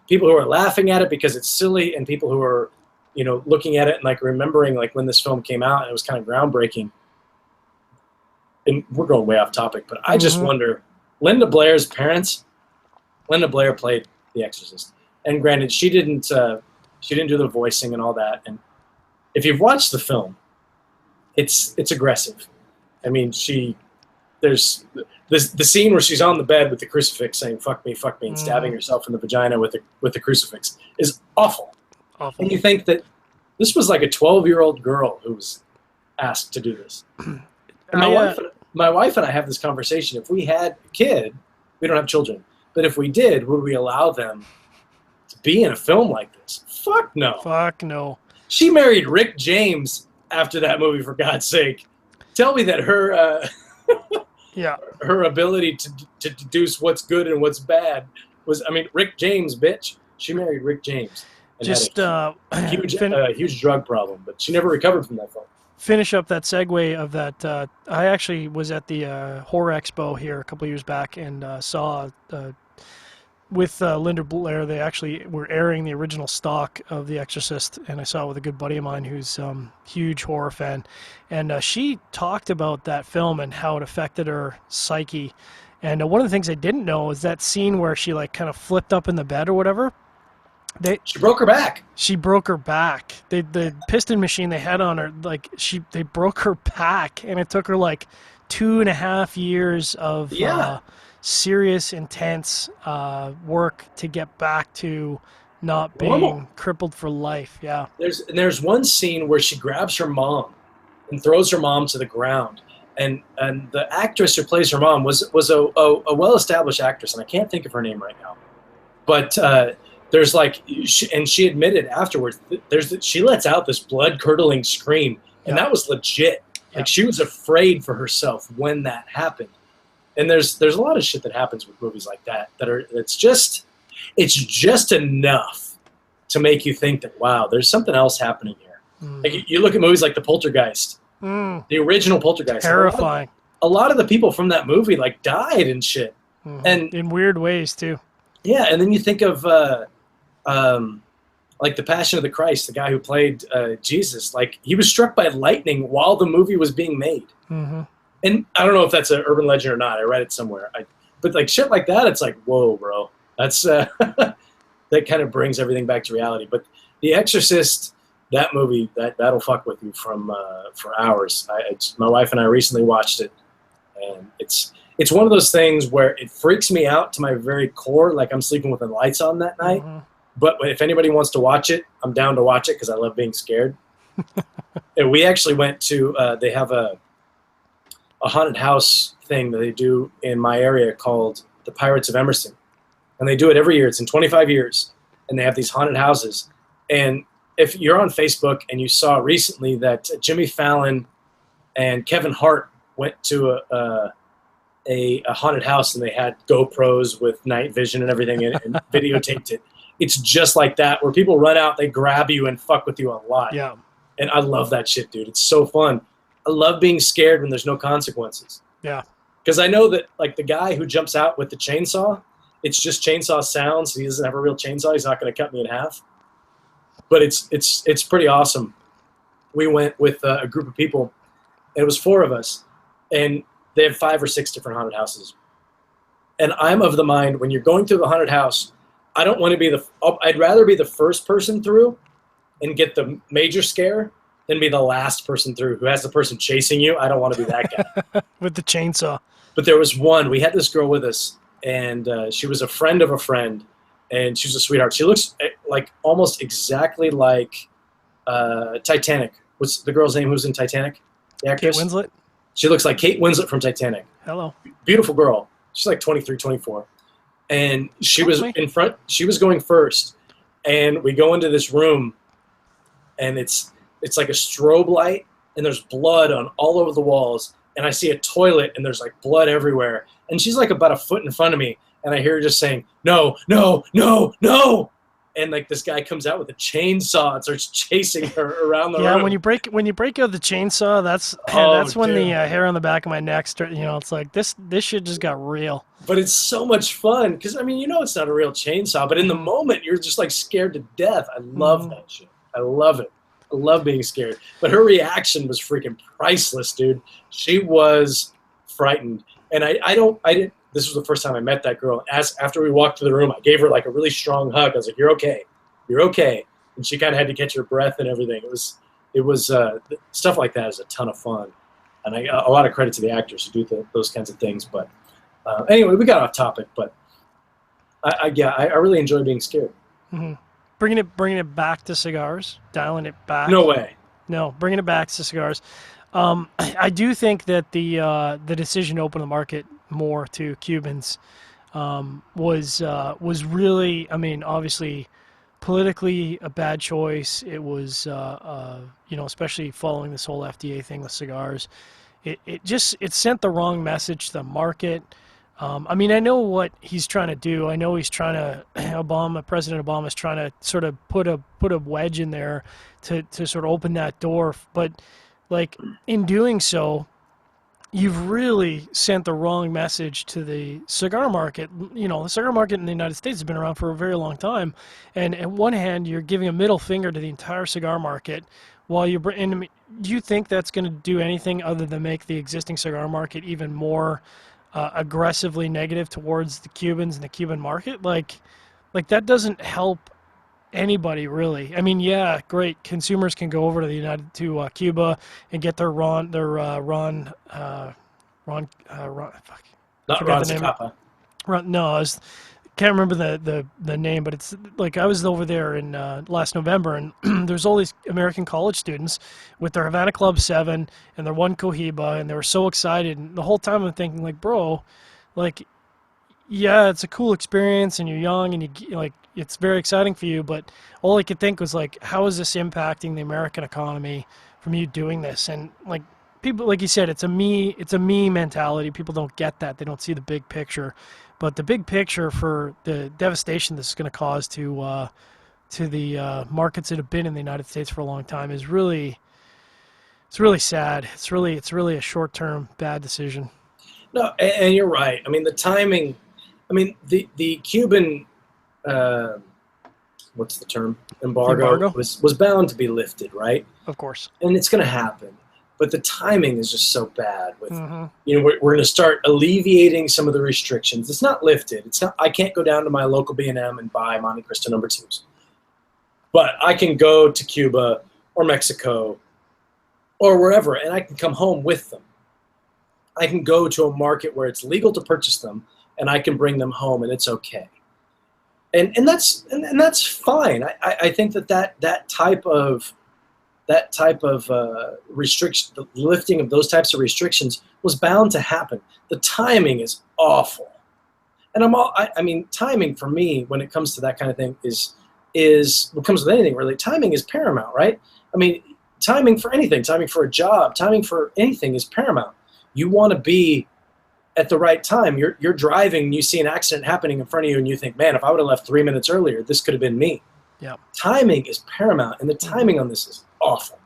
people who are laughing at it because it's silly, and people who are looking at it and like remembering like when this film came out and it was kind of groundbreaking. And we're going way off topic, but I just wonder, Linda Blair's parents. Linda Blair played The Exorcist, and granted, she didn't do the voicing and all that. And if you've watched the film, it's aggressive. I mean, there's the scene where she's on the bed with the crucifix saying fuck me," and stabbing herself in the vagina with the crucifix is awful. Awful. And you think that This was like a 12-year-old girl who was asked to do this. And my wife and I have this conversation. If we had a kid, we don't have children, but if we did, would we allow them to be in a film like this? Fuck no. Fuck no. She married Rick James after that movie, for God's sake. Tell me that her her ability to deduce what's good and what's bad was, I mean, Rick James, bitch. She married Rick James. And just had a huge drug problem, but she never recovered from that film. Finish up that segue of that. I actually was at the Horror Expo here a couple of years back and saw with Linda Blair. They actually were airing the original stock of The Exorcist, and I saw it with a good buddy of mine who's huge horror fan, and she talked about that film and how it affected her psyche. And one of the things I didn't know is that scene where she like kind of flipped up in the bed or whatever. She broke her back. She broke her back. The piston machine they had on her, like they broke her back, and it took her like 2.5 years of serious, intense work to get back to not being crippled for life. Yeah. There's one scene where she grabs her mom and throws her mom to the ground, and the actress who plays her mom was a well-established actress, and I can't think of her name right now, but. There's like, and she admitted afterwards, she lets out this blood-curdling scream, and that was legit. Like, she was afraid for herself when that happened. And there's a lot of shit that happens with movies like that it's just enough to make you think that, wow, there's something else happening here. Like, you look at movies like The Poltergeist, the original Poltergeist. Terrifying. A lot of the people from that movie like died and shit, and in weird ways too. Yeah, and then you think of. Like The Passion of the Christ, the guy who played Jesus, like he was struck by lightning while the movie was being made. And I don't know if that's an urban legend or not. I read it somewhere. But like shit like that, it's like, whoa, bro. That's that kind of brings everything back to reality. But The Exorcist, that movie, that'll fuck with you for hours. My wife and I recently watched it, and it's one of those things where it freaks me out to my very core, like I'm sleeping with the lights on that night. But if anybody wants to watch it, I'm down to watch it because I love being scared. And we actually went to, they have a haunted house thing that they do in my area called the Pirates of Emerson. And they do it every year. It's in 25 years. And they have these haunted houses. And if you're on Facebook and you saw recently that Jimmy Fallon and Kevin Hart went to a haunted house and they had GoPros with night vision and everything and videotaped it. It's just like that, where people run out, they grab you and fuck with you a lot. Yeah. And I love that shit, dude. It's so fun. I love being scared when there's no consequences. Yeah. Because I know that, like, the guy who jumps out with the chainsaw, it's just chainsaw sounds. He doesn't have a real chainsaw. He's not going to cut me in half. But it's pretty awesome. We went with a group of people. It was 4 of us. And they have 5 or 6 different haunted houses. And I'm of the mind, when you're going through the haunted house, I don't want to be I'd rather be the first person through and get the major scare than be the last person through who has the person chasing you. I don't want to be that guy. With the chainsaw. But there was one. We had this girl with us, and she was a friend of a friend, and she was a sweetheart. She looks like almost exactly like Titanic. What's the girl's name who's in Titanic? The actress? Kate Winslet? She looks like Kate Winslet from Titanic. Hello. Beautiful girl. She's like 23, 24. And she was in front. She was going first. And we go into this room, and it's like a strobe light, and there's blood on all over the walls. And I see a toilet, and there's like blood everywhere. And she's like about a foot in front of me, and I hear her just saying, "No, no, no, no!" And like this guy comes out with a chainsaw and starts chasing her around the room. Yeah, when you break out the chainsaw, that's when the hair on the back of my neck it's like this shit just got real. But it's so much fun because I mean, it's not a real chainsaw, but in the moment you're just like scared to death. I love that shit. I love it. I love being scared. But her reaction was freaking priceless, dude. She was frightened, and I didn't. This was the first time I met that girl. After we walked to the room, I gave her like a really strong hug. I was like, "You're okay. You're okay." And she kind of had to catch her breath and everything. It was stuff like that is a ton of fun, and a lot of credit to the actors who do those kinds of things. But anyway, we got off topic. But I really enjoy being scared. Mm-hmm. bringing it back to cigars, dialing it back. No way. No, bringing it back to cigars. I do think that the decision to open the market more to Cubans was really, I mean, obviously politically a bad choice. It was, especially following this whole FDA thing with cigars. It sent the wrong message to the market. I mean, I know what he's trying to do. I know he's trying to, President Obama's trying to sort of put a wedge in there to sort of open that door. But like in doing so, you've really sent the wrong message to the cigar market. You know, the cigar market in the United States has been around for a very long time. And on one hand, you're giving a middle finger to the entire cigar market while you're, and do you think that's going to do anything other than make the existing cigar market even more aggressively negative towards the Cubans and the Cuban market? Like that doesn't help anybody really. I mean, yeah, great. Consumers can go over to Cuba and get their Ron, fuck, Not Ron Zacapa. Can't remember the name, but it's like I was over there in last November, and there's all these American college students with their Havana Club 7 and their one Cohiba, and they were so excited. And the whole time I'm thinking, like, bro, like, yeah, it's a cool experience, and you're young, and you like, it's very exciting for you. But all I could think was like, how is this impacting the American economy from you doing this? And like people, like you said, it's a me mentality. People don't get that. They don't see the big picture. But the big picture for the devastation this is going to cause to the markets that have been in the United States for a long time is really, it's really sad. It's really a short-term bad decision. No, and you're right. I mean, the timing. I mean, the Cuban, what's the term? Embargo was bound to be lifted, right? Of course. And it's going to happen. But the timing is just so bad. With we're going to start alleviating some of the restrictions. It's not lifted. It's not. I can't go down to my local B&M and buy Monte Cristo number 2s, but I can go to Cuba or Mexico or wherever, and I can come home with them. I can go to a market where it's legal to purchase them, and I can bring them home, and it's okay. And that's fine. I think that type of restriction, the lifting of those types of restrictions was bound to happen. The timing is awful. And I mean, timing for me when it comes to that kind of thing is what comes with anything really. Timing is paramount, right? I mean, timing for anything, timing for a job, timing for anything is paramount. You want to be at the right time. You're driving, and you see an accident happening in front of you, and you think, man, if I would have left 3 minutes earlier, this could have been me. Yeah. Timing is paramount, and the timing on this is awful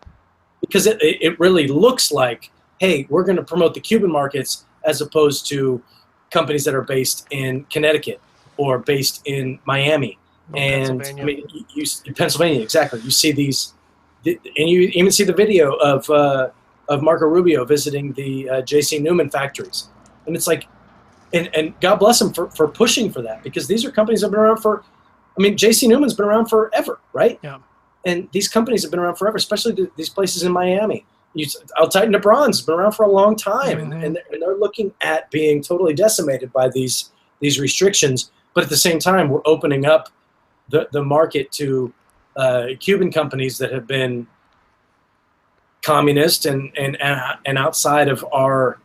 because it really looks like, hey, we're going to promote the Cuban markets as opposed to companies that are based in Connecticut or based in Miami. And I mean, you Pennsylvania, exactly. You see these, and you even see the video of Marco Rubio visiting the J.C. Newman factories. And it's like, and God bless him for pushing for that, because these are companies that have been around for, I mean, J.C. Newman's been around forever, right? Yeah. And these companies have been around forever, especially these places in Miami. Al Titan de Bronze has been around for a long time, and they're looking at being totally decimated by these restrictions. But at the same time, we're opening up the market to Cuban companies that have been communist and outside of our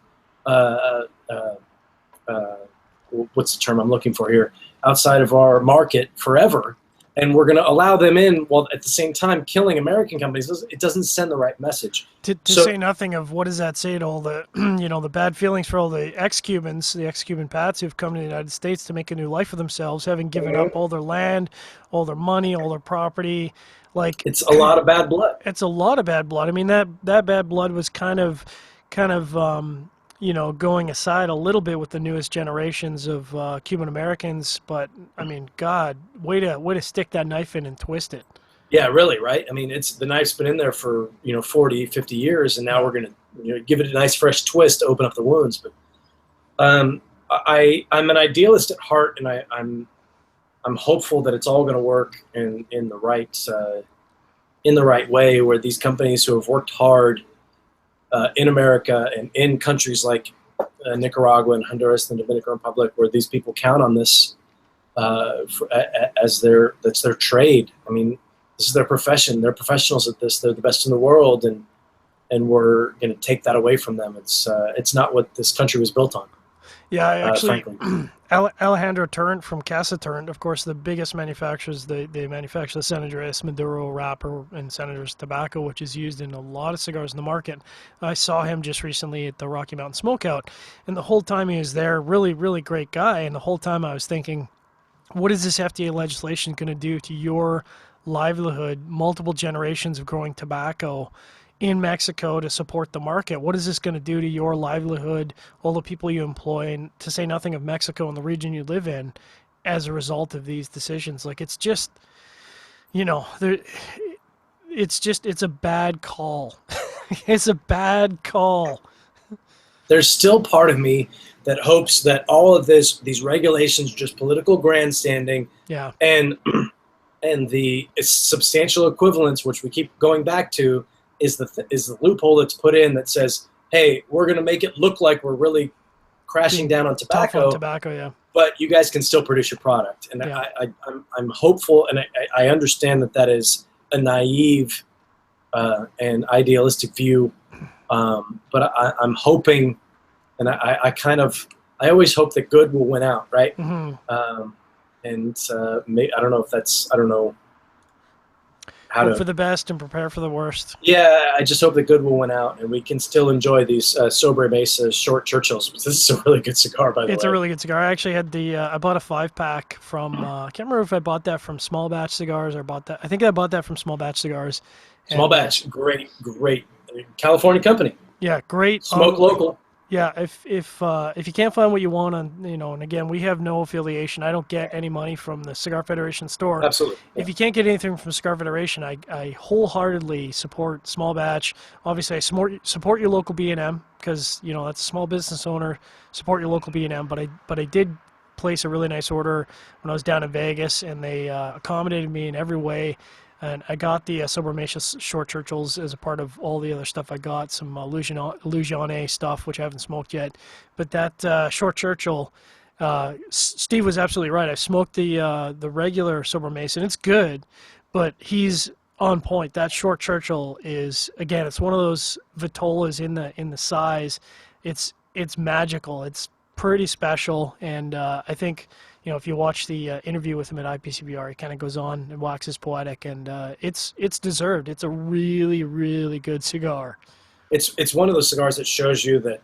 what's the term I'm looking for here? Outside of our market forever. And we're going to allow them in while at the same time killing American companies. It doesn't send the right message. To say nothing of what does that say to all the, the bad feelings for all the ex-Cubans, the ex-Cuban Pats who've come to the United States to make a new life for themselves, having given up all their land, all their money, all their property. Like, it's a lot of bad blood. It's a lot of bad blood. I mean, that bad blood was kind of going aside a little bit with the newest generations of Cuban Americans. But I mean, God, way to stick that knife in and twist it. Yeah, really, right? I mean, the knife's been in there for 40, 50 years, and now we're going to give it a nice fresh twist to open up the wounds. But I'm an idealist at heart, and I'm hopeful that it's all going to work in the right way, where these companies who have worked hard in America and in countries like Nicaragua and Honduras and the Dominican Republic, where these people count on this that's their trade. I mean, this is their profession. They're professionals at this. They're the best in the world, and we're going to take that away from them. It's not what this country was built on. Yeah, actually, frankly. Alejandro Turrent from Casa Turrent, of course, the biggest manufacturers, they manufacture the Senator S. Maduro wrapper and Senator's tobacco, which is used in a lot of cigars in the market. I saw him just recently at the Rocky Mountain Smokeout, and the whole time he was there, really, really great guy, and the whole time I was thinking, what is this FDA legislation going to do to your livelihood, multiple generations of growing tobacco in Mexico to support the market? What is this going to do to your livelihood, all the people you employ, and to say nothing of Mexico and the region you live in as a result of these decisions? Like, it's just, it's a bad call. It's a bad call. There's still part of me that hopes that all of these regulations are just political grandstanding. Yeah. And the substantial equivalence, which we keep going back to, is the loophole that's put in that says, hey, we're going to make it look like we're really crashing down on tobacco. Tough on tobacco, yeah. But you guys can still produce your product. And yeah. I'm hopeful, and I understand that is a naive and idealistic view. But I'm hoping, and I always hope that good will win out, right? Mm-hmm. I don't know if that's, I don't know how hope for the best and prepare for the worst. Yeah, I just hope that good will win out, and we can still enjoy these Sobre Mesa short Churchills. This is a really good cigar, by the way. It's a really good cigar. I actually had I bought a 5-pack from, I can't remember if I bought that from Small Batch Cigars or I think I bought that from Small Batch Cigars. Small Batch, great California company. Yeah, great. Smoke local. Yeah, if you can't find what you want on, and again, we have no affiliation. I don't get any money from the Cigar Federation store. Absolutely. Yeah. If you can't get anything from Cigar Federation, I wholeheartedly support Small Batch. Obviously, I support your local B&M because that's a small business owner. Support your local B&M, but I did place a really nice order when I was down in Vegas, and they accommodated me in every way. And I got the Sobre Mesa Short Churchills as a part of all the other stuff I got, some Louisiana stuff, which I haven't smoked yet. But that Short Churchill, Steve was absolutely right. I smoked the regular Sobre Mesa, and it's good, but he's on point. That Short Churchill is, again, it's one of those Vitolas in the size. It's magical. It's pretty special, and I think, if you watch the interview with him at IPCBR, he kind of goes on and waxes poetic, and it's deserved. It's a really, really good cigar. It's one of those cigars that shows you that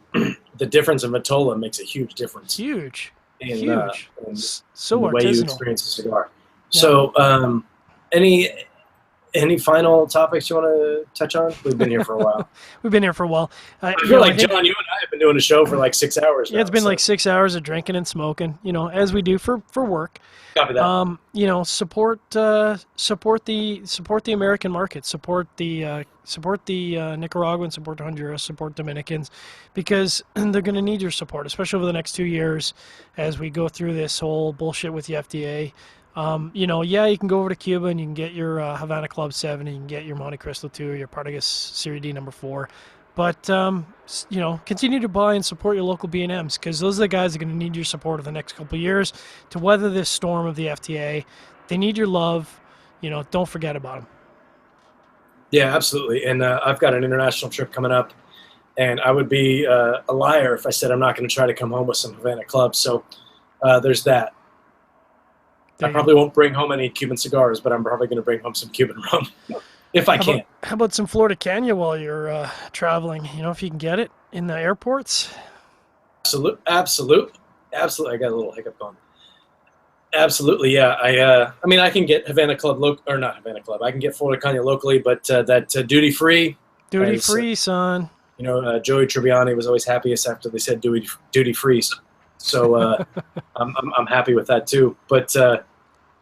the difference in Vitola makes a huge difference. Huge. In so the way you experience a cigar. Yeah. So, any final topics you want to touch on? We've been here for a while. We've been here for a while. I feel like, John, you and I have been doing a show for like 6 hours now. Yeah, it's been like 6 hours of drinking and smoking, as we do for work. Copy that. Support the American market, support the Nicaraguans, support the Honduras, support Dominicans, because they're going to need your support, especially over the next 2 years as we go through this whole bullshit with the FDA. You can go over to Cuba and you can get your Havana Club 7, and you can get your Monte Cristo 2 or your Partagas Serie D number 4. But, continue to buy and support your local B&Ms, because those are the guys that are going to need your support over the next couple of years to weather this storm of the FDA. They need your love. Don't forget about them. Yeah, absolutely. And I've got an international trip coming up, and I would be a liar if I said I'm not going to try to come home with some Havana Club. So there's that. I probably won't bring home any Cuban cigars, but I'm probably going to bring home some Cuban rum if I can. How about some Florida Cana while you're traveling? If you can get it in the airports. Absolutely. I got a little hiccup going. Absolutely, yeah. I can get Havana Club or not Havana Club. I can get Florida Cana locally, but that duty free. Duty free, son. Joey Tribbiani was always happiest after they said duty free. So I'm happy with that too. But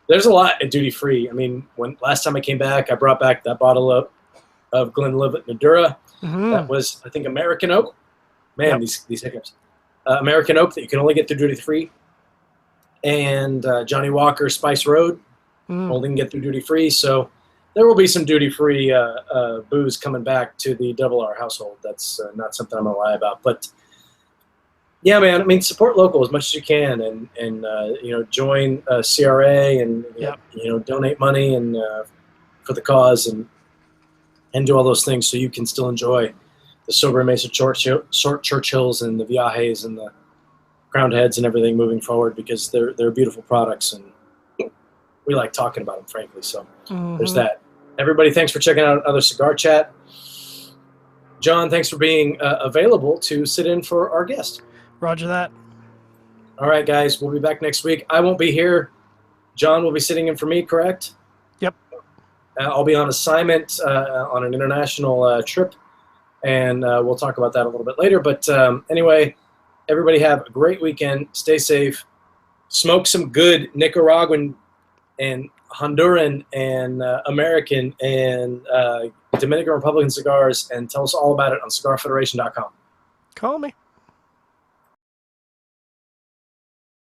there's a lot at duty free. When last time I came back, I brought back that bottle of Glenlivet Madura. Mm-hmm. That was, I think, American Oak. Man, yep. These hiccups. American Oak that you can only get through duty free, and Johnny Walker Spice Road, only can get through duty free. So there will be some duty free booze coming back to the Double R household. That's not something I'm gonna lie about, but. Yeah, man. I mean, support local as much as you can, and join CRA, and donate money and for the cause, and do all those things so you can still enjoy the Sober Mesa short Churchills and the Viajes and the Crowned Heads and everything moving forward, because they're beautiful products and we like talking about them, frankly. So there's that. Everybody, thanks for checking out another Cigar Chat. John, thanks for being available to sit in for our guest. Roger that. All right, guys, we'll be back next week. I won't be here. John will be sitting in for me, correct? Yep. I'll be on assignment on an international trip, and we'll talk about that a little bit later. But anyway, everybody have a great weekend. Stay safe. Smoke some good Nicaraguan and Honduran and American and Dominican Republican cigars, and tell us all about it on CigarFederation.com. Call me.